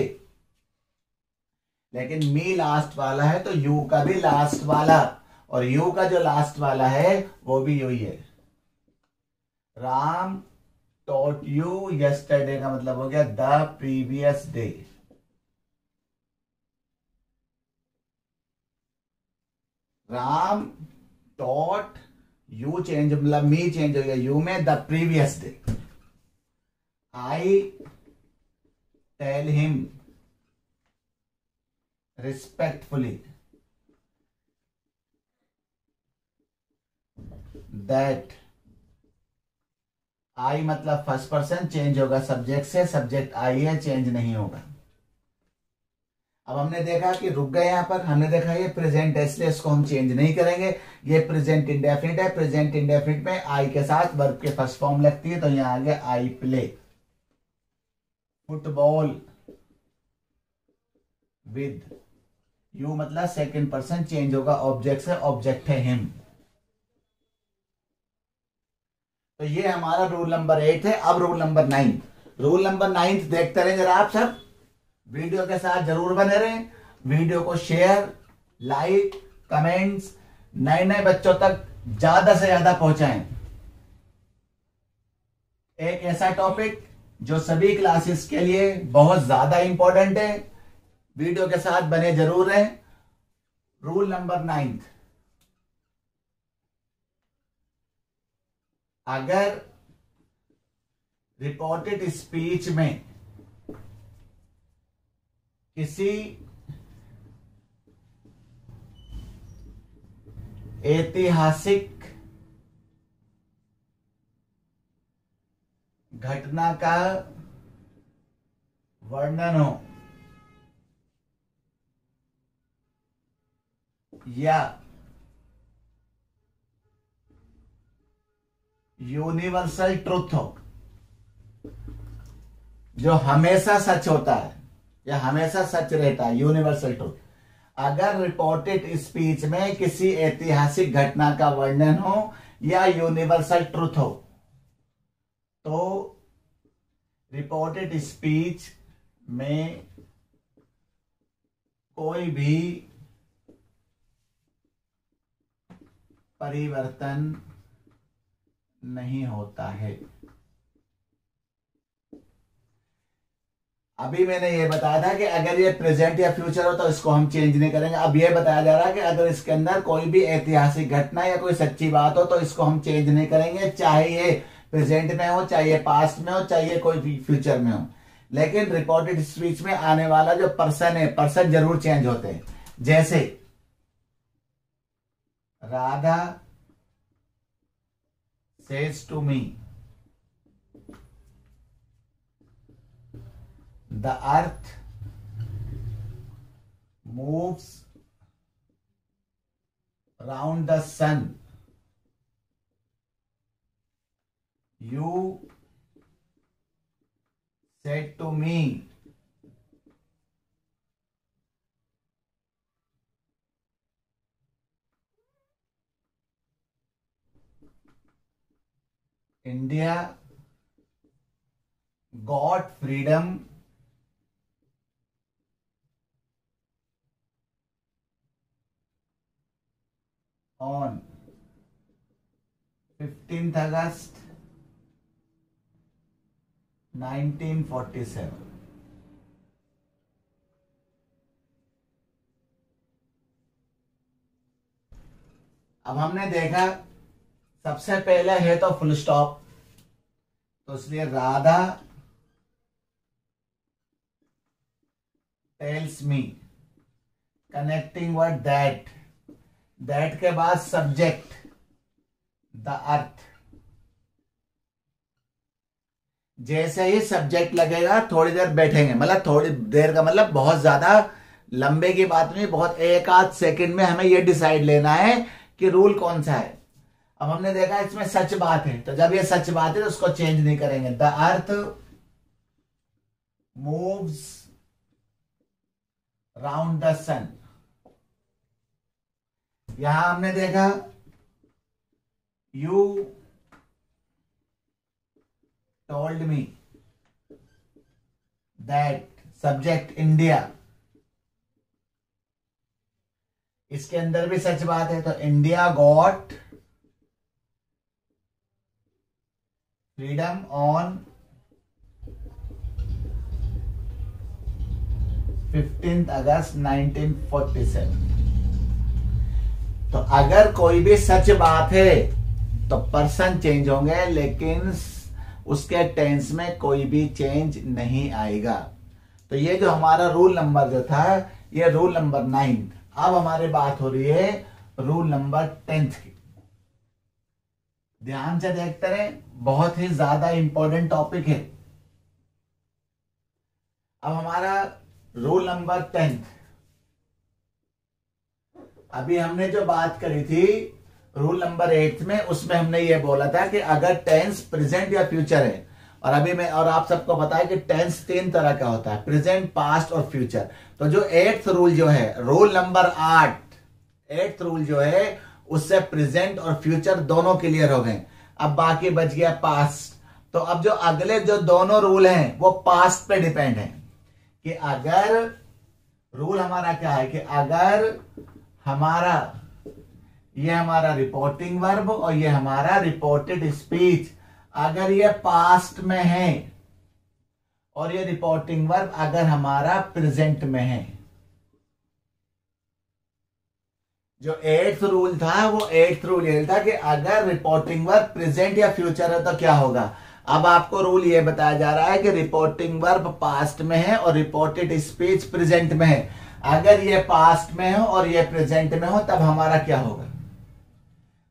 लेकिन मी लास्ट वाला है तो यू का भी लास्ट वाला, और यू का जो लास्ट वाला है वो भी यू ही है। राम टॉट यू यस्टरडे का मतलब हो गया the previous day. Ram taught you change मतलब मी चेंज हो गया यू में, the previous day. I tell him respectfully that. I मतलब फर्स्ट पर्सन चेंज होगा सब्जेक्ट से, सब्जेक्ट आई है, चेंज नहीं होगा। अब हमने देखा कि रुक गए यहां पर, हमने देखा ये प्रेजेंट है इसलिए इसको हम चेंज नहीं करेंगे। ये प्रेजेंट इंडेफिनिट है, प्रेजेंट इंडेफिनिट में आई के साथ वर्ब के फर्स्ट फॉर्म लगती है, तो यहां आ गया I play football with you मतलब सेकंड पर्सन चेंज होगा ऑब्जेक्ट से, ऑब्जेक्ट है हिम। तो ये हमारा रूल नंबर 8 है। अब रूल नंबर 9, रूल नंबर 9 देखते रहें जरा आप सब, वीडियो के साथ जरूर बने रहें। वीडियो को शेयर, लाइक, कमेंट्स नए नए बच्चों तक ज्यादा से ज्यादा पहुंचाएं। एक ऐसा टॉपिक जो सभी क्लासेस के लिए बहुत ज्यादा इंपॉर्टेंट है, वीडियो के साथ बने जरूर रहें। रूल नंबर 9, अगर रिपोर्टेड स्पीच में किसी ऐतिहासिक घटना का वर्णन हो या यूनिवर्सल ट्रुथ हो, जो हमेशा सच होता है या हमेशा सच रहता है, यूनिवर्सल ट्रुथ। अगर रिपोर्टेड स्पीच में किसी ऐतिहासिक घटना का वर्णन हो या यूनिवर्सल ट्रुथ हो, तो रिपोर्टेड स्पीच में कोई भी परिवर्तन नहीं होता है। अभी मैंने ये बताया था कि अगर ये प्रेजेंट या फ्यूचर हो तो इसको हम चेंज नहीं करेंगे। अब ये बताया जा रहा है कि अगर इसके अंदर कोई भी ऐतिहासिक घटना या कोई सच्ची बात हो तो इसको हम चेंज नहीं करेंगे, चाहे ये प्रेजेंट में हो, चाहे ये पास्ट में हो, चाहे ये कोई भी फ्यूचर में हो। लेकिन रिपोर्टेड स्पीच में आने वाला जो पर्सन है, पर्सन जरूर चेंज होते हैं। जैसे Radha says to me, the earth moves around the sun. You said to me, India got freedom on 15th August 1947। अब हमने देखा सबसे पहले है तो फुल स्टॉप, तो इसलिए Radha tells me, connecting word that, that के बाद सब्जेक्ट द अर्थ। जैसे ही सब्जेक्ट लगेगा थोड़ी देर बैठेंगे, मतलब थोड़ी देर का मतलब बहुत ज्यादा लंबे की बात नहीं, बहुत एक आध सेकंड में हमें यह डिसाइड लेना है कि रूल कौन सा है। अब हमने देखा इसमें सच बात है, तो जब ये सच बात है तो उसको चेंज नहीं करेंगे। The earth moves round the sun. यहां हमने देखा you told me that, subject India, इसके अंदर भी सच बात है, तो India got freedom on 15th August 1947। तो अगर कोई भी सच बात है तो पर्सन चेंज होंगे, लेकिन उसके टेंस में कोई भी चेंज नहीं आएगा। तो ये जो हमारा रूल नंबर जो था, ये रूल नंबर 9। अब हमारी बात हो रही है रूल नंबर 10 की। ध्यान से देखते रहे, बहुत ही ज्यादा इंपॉर्टेंट टॉपिक है। अब हमारा रूल नंबर 10, अभी हमने जो बात करी थी रूल नंबर 8 में, उसमें हमने ये बोला था कि अगर टेंस प्रेजेंट या फ्यूचर है, और अभी मैं और आप सबको पता है कि टेंस 3 तरह का होता है, प्रेजेंट, पास्ट और फ्यूचर। तो जो 8th रूल जो है, रूल नंबर 8th रूल जो है, उससे प्रेजेंट और फ्यूचर दोनों क्लियर हो गए। अब बाकी बच गया पास्ट। तो अब जो अगले जो दोनों रूल हैं वो पास्ट पे डिपेंड है, कि अगर रूल हमारा क्या है कि अगर हमारा ये हमारा रिपोर्टिंग वर्ब और ये हमारा रिपोर्टेड स्पीच अगर ये पास्ट में है, और ये रिपोर्टिंग वर्ब अगर हमारा प्रेजेंट में है। जो 8th रूल था वो 8th रूल ये था कि अगर रिपोर्टिंग वर्ब प्रेजेंट या फ्यूचर है तो क्या होगा। अब आपको रूल ये बताया जा रहा है कि रिपोर्टिंग वर्ब पास्ट में है और रिपोर्टेड स्पीच प्रेजेंट में है। अगर ये पास्ट में हो और ये प्रेजेंट में हो तब हमारा क्या होगा।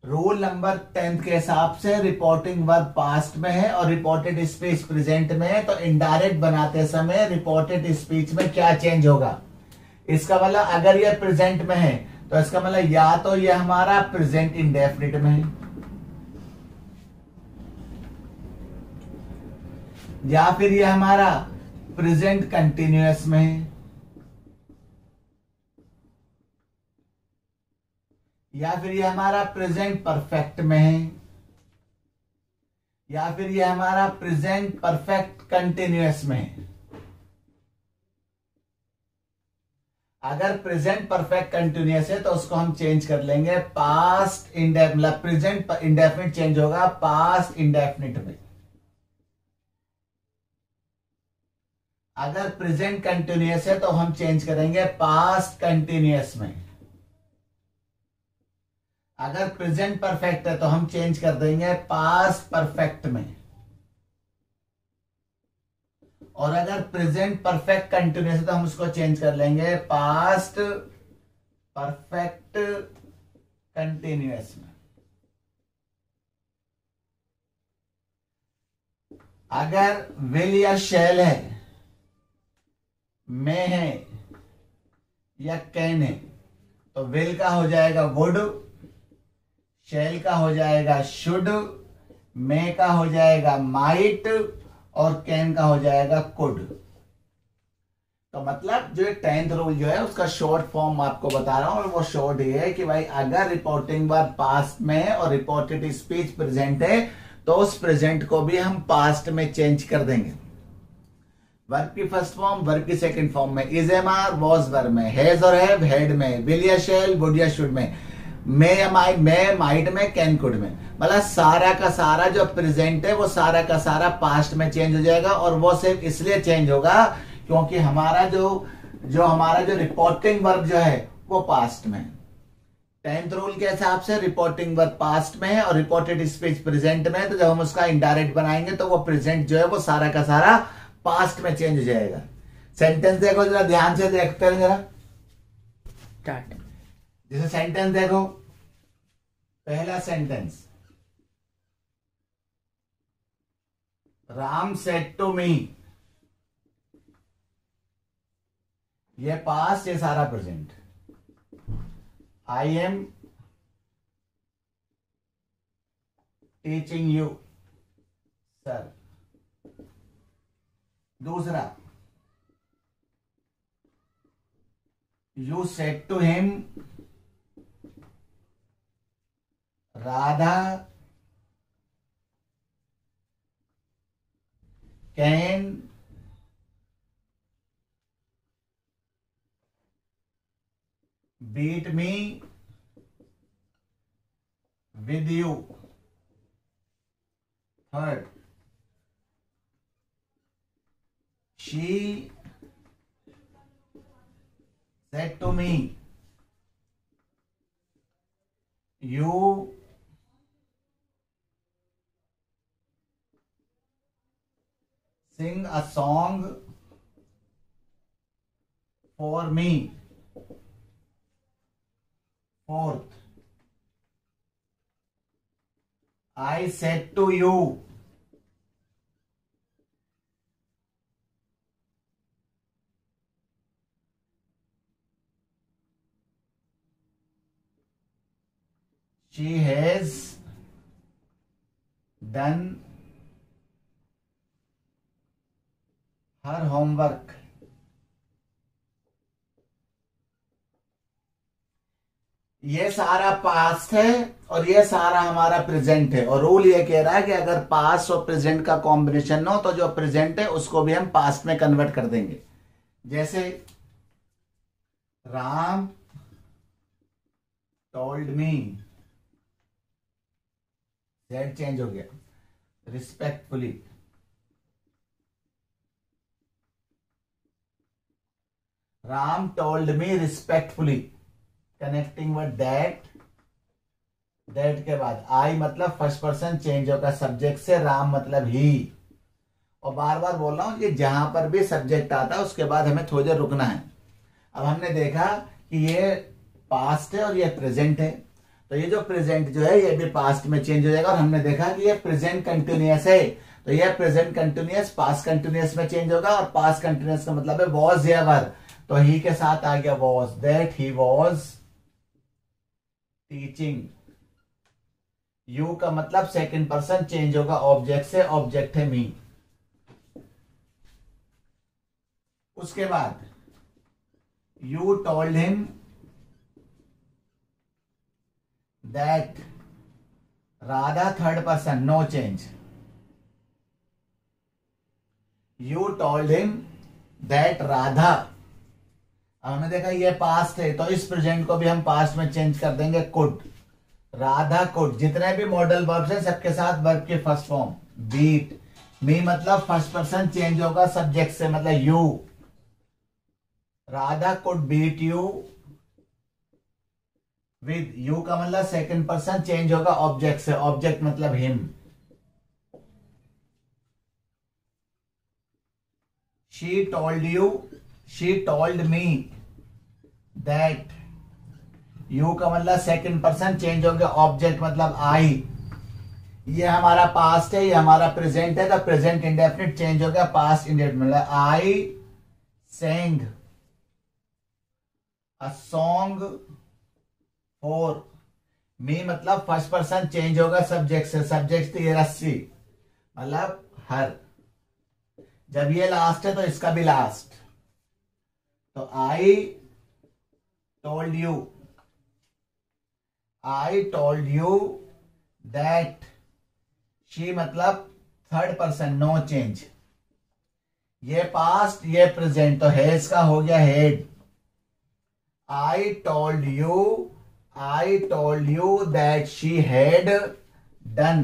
रूल नंबर 10 के हिसाब से रिपोर्टिंग वर्ब पास्ट में है और रिपोर्टेड स्पीच प्रेजेंट में है, तो इनडायरेक्ट बनाते समय रिपोर्टेड स्पीच में क्या चेंज होगा। इसका मतलब अगर ये प्रेजेंट में है तो इसका मतलब या तो ये हमारा प्रेजेंट इंडेफिनिट में है, या फिर ये हमारा प्रेजेंट कंटिन्यूअस में है, या फिर ये हमारा प्रेजेंट परफेक्ट में है, या फिर ये हमारा प्रेजेंट परफेक्ट कंटिन्यूअस में है। अगर प्रेजेंट परफेक्ट कंटिन्यूअस है तो उसको हम चेंज कर लेंगे past indefinite, present indefinite change होगा पास्ट इंडेफिनिट में। अगर प्रेजेंट कंटिन्यूअस है तो हम चेंज करेंगे पास्ट कंटिन्यूअस में। अगर प्रेजेंट परफेक्ट है तो हम चेंज कर देंगे पास्ट परफेक्ट में। और अगर प्रेजेंट परफेक्ट कंटिन्यूअस है तो हम उसको चेंज कर लेंगे पास्ट परफेक्ट कंटिन्यूअस में। अगर विल या शैल है, में है या कैन है, तो विल का हो जाएगा वुड, शैल का हो जाएगा शुड, मे का हो जाएगा माइट और कैन का हो जाएगा कुड। तो मतलब जो 10th रूल जो है उसका शॉर्ट फॉर्म आपको बता रहा हूं, और वो शॉर्ट ये है कि भाई अगर रिपोर्टिंग वर्ब पास्ट में है और रिपोर्टेड स्पीच प्रेजेंट है तो उस प्रेजेंट को भी हम पास्ट में चेंज कर देंगे। वर्ब की फर्स्ट फॉर्म, वर्ब की सेकंड फॉर्म में, is am are was verb में, हैज और हैव हेड में, विल या शेल वुड या शुड में, मे या माइट में, कैन कुड में। मतलब सारा का सारा जो प्रेजेंट है वो सारा का सारा पास्ट में चेंज हो जाएगा। और वो सिर्फ इसलिए चेंज होगा क्योंकि हमारा जो रिपोर्टिंग वर्ब जो है वो पास्ट में। 10th रूल के हिसाब से रिपोर्टिंग वर्ब पास्ट में है और रिपोर्टेड स्पीच प्रेजेंट में है। तो जब हम उसका इनडायरेक्ट बनाएंगे तो वो प्रेजेंट जो है वो सारा का सारा पास्ट में चेंज हो जाएगा। सेंटेंस देखो जरा, ध्यान से देखते हैं जरा। स्टार्ट। जैसे सेंटेंस देखो, पहला sentence, Ram said to me, ये पास्ट, ये सारा present. I am teaching you sir. दूसरा, you said to him, Radha can beat me with you. Third, she said to me, you sing a song for me. Fourth, I said to you, she has done her homework. ये सारा past है और ये सारा हमारा present है। और rule ये कह रहा है कि अगर पास्ट और प्रेजेंट का कॉम्बिनेशन हो तो जो प्रेजेंट है उसको भी हम पास्ट में कन्वर्ट कर देंगे। जैसे Ram told me, that change हो गया, respectfully. Ram told me respectfully, connecting word that, that के बाद आई मतलब फर्स्ट पर्सन चेंज होगा सब्जेक्ट से, राम मतलब ही। और बार बार बोल रहा हूं कि जहां पर भी सब्जेक्ट आता है उसके बाद हमें थोड़ी देर रुकना है। अब हमने देखा कि ये पास्ट है और ये प्रेजेंट है, तो ये जो प्रेजेंट जो है ये भी पास्ट में चेंज हो जाएगा। और हमने देखा कि ये प्रेजेंट कंटिन्यूअस है, तो ये प्रेजेंट कंटिन्यूअस पास्ट कंटिन्यूअस में चेंज होगा। और पास्ट कंटिन्यूअस का मतलब है वॉज या वर, तो ही के साथ आ गया was, that he was teaching. You का मतलब सेकंड पर्सन चेंज होगा ऑब्जेक्ट से, ऑब्जेक्ट है मी। उसके बाद you told him that Radha, third person no change. You told him that Radha, अब हमने देखा ये पास्ट है तो इस प्रेजेंट को भी हम पास्ट में चेंज कर देंगे, कुड। राधा कुड, जितने भी मॉडल वर्ब्स हैं सबके साथ वर्ब की फर्स्ट फॉर्म। बीट मी मतलब फर्स्ट पर्सन चेंज होगा सब्जेक्ट से, मतलब you. Radha could beat you with, you का मतलब सेकंड पर्सन चेंज होगा ऑब्जेक्ट से, ऑब्जेक्ट मतलब him. She told you, she told me that, you का मतलब सेकंड पर्सन चेंज होंगे ऑब्जेक्ट मतलब आई। ये हमारा पास्ट है, ये हमारा प्रेजेंट है, तो प्रेजेंट इंडेफिनिट चेंज हो गया पास्ट इंडेफिनिट, मतलब आई Seng a song for me, मतलब फर्स्ट पर्सन चेंज होगा सब्जेक्ट से, सब्जेक्ट थी रस्सी मतलब हर। जब ये लास्ट है तो इसका भी लास्ट, तो I told you, I told you that she मतलब थर्ड पर्सन, नो चेंज। ये पास्ट, ये प्रेजेंट, तो हैज का हो गया had. I told you that she had done,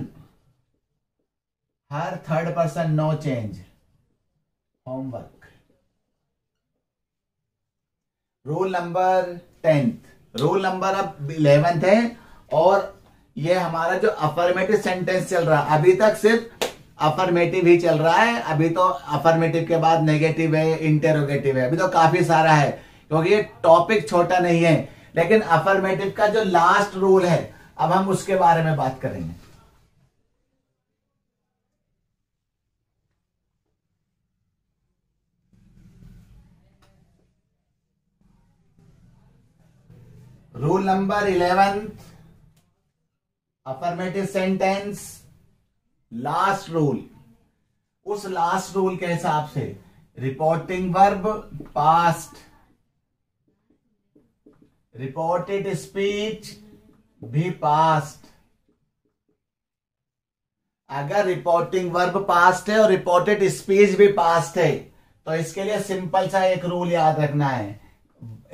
her third person, no change, homework. Rule number 10th, rule number अब 11th है। और ये हमारा जो अफर्मेटिव सेंटेंस चल रहा है, अभी तक सिर्फ अफर्मेटिव ही चल रहा है। अभी तो अफर्मेटिव के बाद नेगेटिव है, इंटेरोगेटिव है, अभी तो काफी सारा है, क्योंकि ये टॉपिक छोटा नहीं है। लेकिन अफर्मेटिव का जो लास्ट रूल है, अब हम उसके बारे में बात करेंगे। Rule number 11, affirmative sentence, last rule. उस लास्ट रूल के हिसाब से reporting verb past, reported speech भी पास्ट। अगर रिपोर्टिंग वर्ब पास्ट है और रिपोर्टेड स्पीच भी पास्ट है, तो इसके लिए सिंपल सा एक रूल याद रखना है।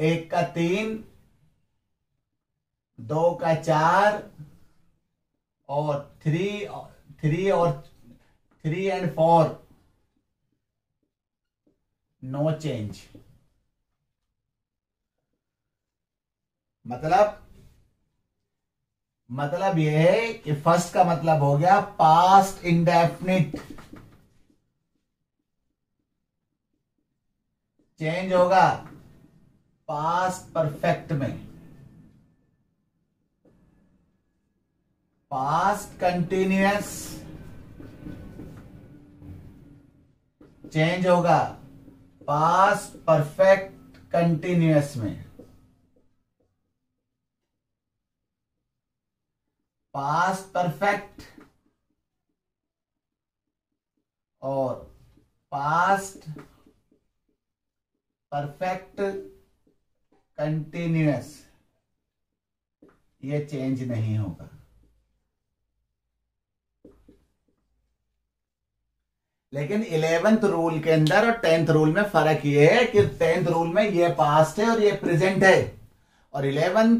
1 का 3, 2 का 4 और 3 and 4, नो चेंज। मतलब यह है कि फर्स्ट का मतलब हो गया पास्ट इंडेफिनिट, चेंज होगा पास्ट परफेक्ट में। पास्ट कंटिन्यूअस चेंज होगा पास्ट परफेक्ट कंटिन्यूअस में। पास्ट परफेक्ट और पास्ट परफेक्ट कंटिन्यूअस, ये चेंज नहीं होगा। लेकिन 11th रूल के अंदर और 10th रूल में फर्क ये है कि 10th रूल में ये पास्ट है और ये प्रेजेंट है, और 11th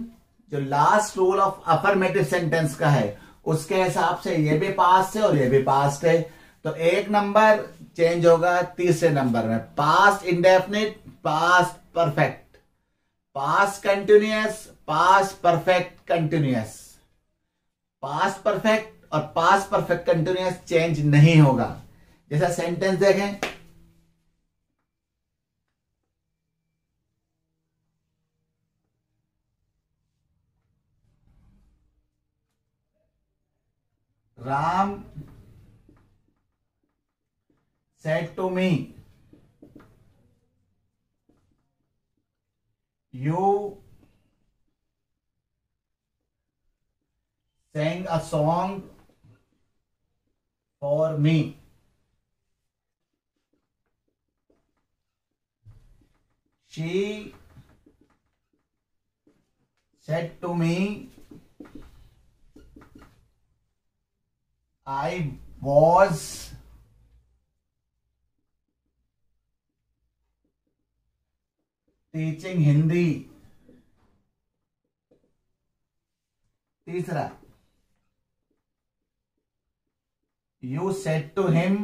जो last rule of affirmative sentence का है, उसके हिसाब से ये भी पास्ट है और ये भी पास्ट है। तो एक नंबर चेंज होगा तीसरे नंबर में, past indefinite, past perfect, past continuous, past perfect continuous. Past perfect और पास्ट परफेक्ट कंटिन्यूअस चेंज नहीं होगा। जैसा सेंटेंस देखें, Ram said to me, you sang a song for me. She said to me, I was teaching Hindi. तीसरा, you said to him,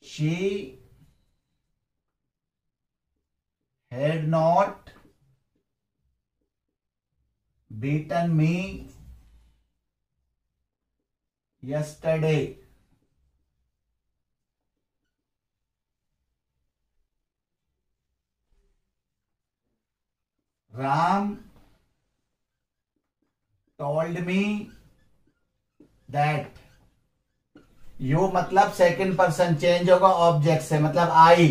she had not beaten me yesterday. Ram told me that. You मतलब second person change होगा object से, मतलब आई।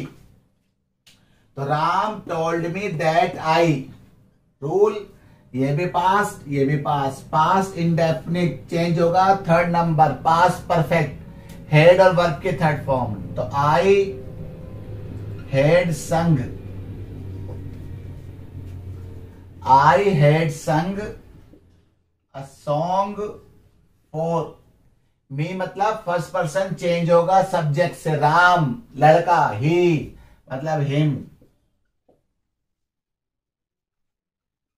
तो Ram told me that I, rule ये भी past ये भी पास्ट। पास्ट इंडेफिनिट चेंज होगा third number, past perfect head और वर्ब के थर्ड फॉर्म। तो आई हेड संग, आई हैड संग अ सॉन्ग फॉर मी, मतलब फर्स्ट पर्सन चेंज होगा सब्जेक्ट से, राम लड़का, ही मतलब हिम,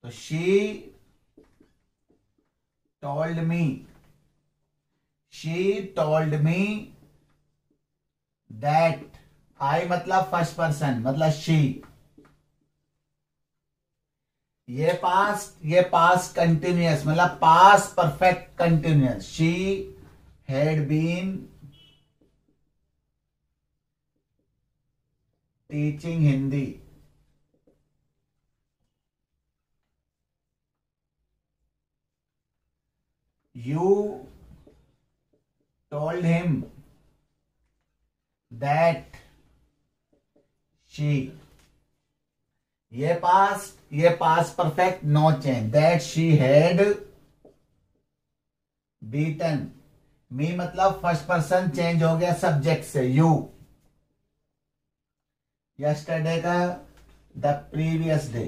तो she told me, she told me that, I मतलब फर्स्ट पर्सन मतलब शी, ये पास्ट कंटिन्यूअस मतलब past perfect continuous, she had been teaching Hindi, you told him that she, ये past perfect no change, that she had beaten me मतलब first person change हो गया subject से, you, yesterday का the previous day.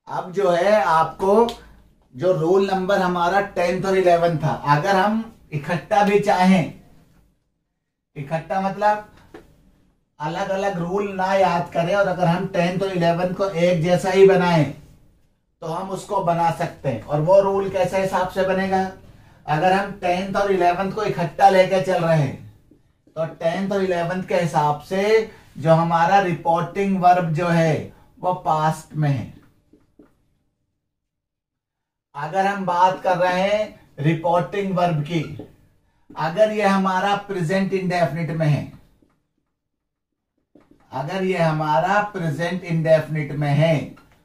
अब जो है आपको जो रूल नंबर हमारा 10th और 11th था, अगर हम इकट्ठा भी चाहें, इकट्ठा मतलब अलग अलग रूल ना याद करें, और अगर हम 10th और 11th को एक जैसा ही बनाएं तो हम उसको बना सकते हैं। और वो रूल कैसे हिसाब से बनेगा, अगर हम 10th और 11th को इकट्ठा लेकर चल रहे हैं तो 10th और 11th के हिसाब से जो हमारा रिपोर्टिंग वर्ब जो है वो पास्ट में है। अगर हम बात कर रहे हैं रिपोर्टिंग वर्ब की, अगर ये हमारा प्रेजेंट इंडेफिनिट में है, अगर ये हमारा प्रेजेंट इंडेफिनिट में है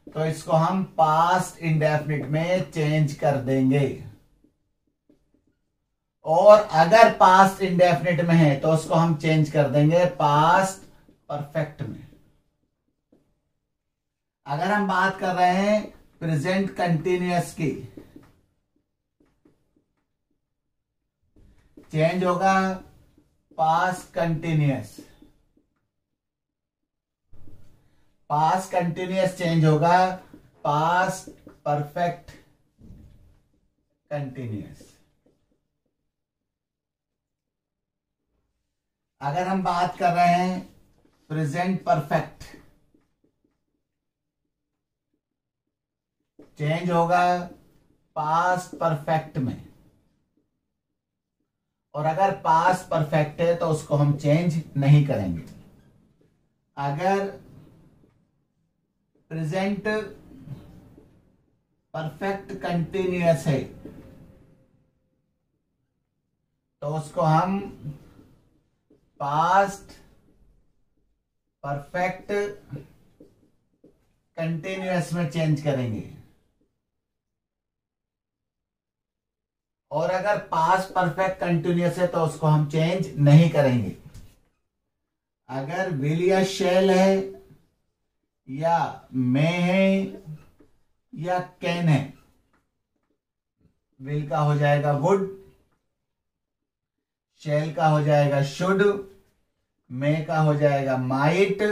तो इसको हम पास्ट इंडेफिनिट में चेंज कर देंगे, और अगर पास्ट इंडेफिनिट में है तो उसको हम चेंज कर देंगे पास्ट परफेक्ट में। अगर हम बात कर रहे हैं प्रेजेंट कंटिन्यूअस की, चेंज होगा past continuous, past continuous change होगा पास्ट परफेक्ट कंटिन्यूअस। अगर हम बात कर रहे हैं प्रेजेंट परफेक्ट, चेंज होगा पास्ट परफेक्ट में, और अगर पास्ट परफेक्ट है तो उसको हम चेंज नहीं करेंगे। अगर प्रेजेंट परफेक्ट कंटिन्यूअस है तो उसको हम पास्ट परफेक्ट कंटिन्यूअस में चेंज करेंगे, और अगर पास्ट परफेक्ट कंटिन्यूअस है तो उसको हम चेंज नहीं करेंगे। अगर विल या शैल है या मे है या कैन है, विल का हो जाएगा वुड, शैल का हो जाएगा शुड, मे का हो जाएगा माइट,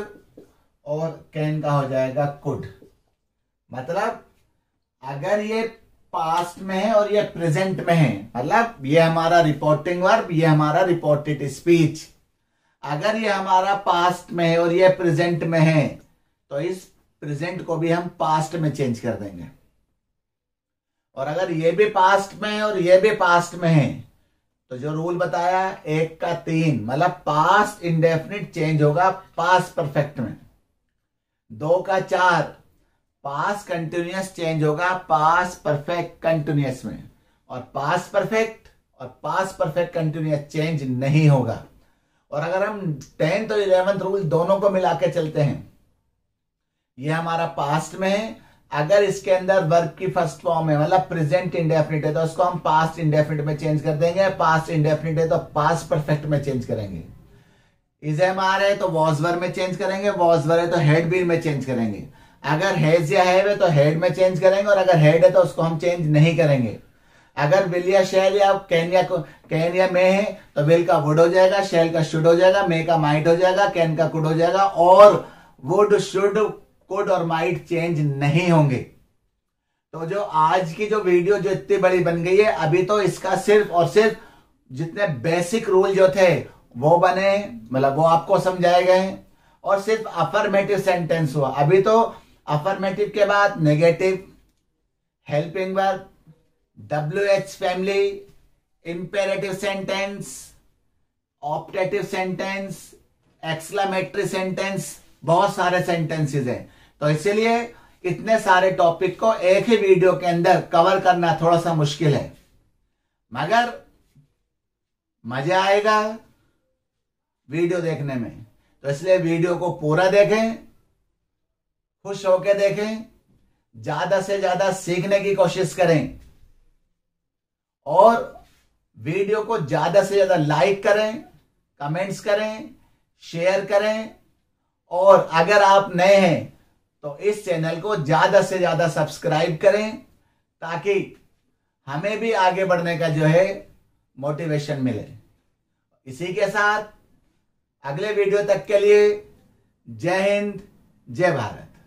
और कैन का हो जाएगा कुड। मतलब अगर ये पास्ट में है और ये प्रेजेंट में है, मतलब ये हमारा रिपोर्टिंग वर्ब, ये हमारा रिपोर्टेड स्पीच। अगर ये हमारा पास्ट में है और ये प्रेजेंट में है तो इस प्रेजेंट को भी हम पास्ट में चेंज कर देंगे, और अगर ये भी पास्ट में है और ये भी पास्ट में है तो जो रूल बताया 1 का 3 मतलब पास्ट इंडेफिनिट चेंज होगा पास्ट परफेक्ट में, 2 का 4 पास्ट कंटिन्यूअस चेंज होगा पास्ट परफेक्ट कंटिन्यूअस में, और पास्ट परफेक्ट और पास्ट परफेक्ट कंटिन्यूअस चेंज नहीं होगा। और अगर हम 10th और 11th रूल दोनों को मिला के चलते हैं, ये हमारा पास्ट में है, अगर इसके अंदर वर्ब की फर्स्ट फॉर्म है मतलब प्रेजेंट इंडेफिनिट है तो उसको हम पास्ट इंडेफिनिट में चेंज कर देंगे, पास्ट इंडेफिनिट है तो पास्ट परफेक्ट में चेंज करेंगे, इज एम आर है तो वॉज वर्ब में चेंज करेंगे, वॉज वर्ब है तो हैड बीन में चेंज करेंगे, अगर हैज या हैव है तो हैड में चेंज करेंगे, और अगर हैड है तो उसको हम चेंज नहीं करेंगे। अगर विल या शैल या कैन या मे है तो विल का वुड हो जाएगा, शैल का शुड हो जाएगा, मे का माइट हो जाएगा, कैन का कुड हो जाएगा, और वुड शुड कुड और माइट चेंज नहीं होंगे। तो जो आज की जो वीडियो जो इतनी बड़ी बन गई है, अभी तो इसका सिर्फ और सिर्फ जितने बेसिक रूल जो थे वो बने, मतलब वो आपको समझाए गए, और सिर्फ अफर्मेटिव सेंटेंस हुआ। अभी तो अफर्मेटिव के बाद negative, helping verb, WH family, imperative sentence, optative sentence, exclamatory sentence, बहुत सारे सेंटेंसेस हैं। तो इसीलिए इतने सारे टॉपिक को एक ही वीडियो के अंदर कवर करना थोड़ा सा मुश्किल है, मगर मजा आएगा वीडियो देखने में। तो इसलिए वीडियो को पूरा देखें, खुश होकर देखें, ज्यादा से ज्यादा सीखने की कोशिश करें, और वीडियो को ज्यादा से ज्यादा लाइक करें, कमेंट्स करें, शेयर करें, और अगर आप नए हैं तो इस चैनल को ज्यादा से ज्यादा सब्सक्राइब करें, ताकि हमें भी आगे बढ़ने का जो है मोटिवेशन मिले। इसी के साथ अगले वीडियो तक के लिए जय हिंद, जय भारत।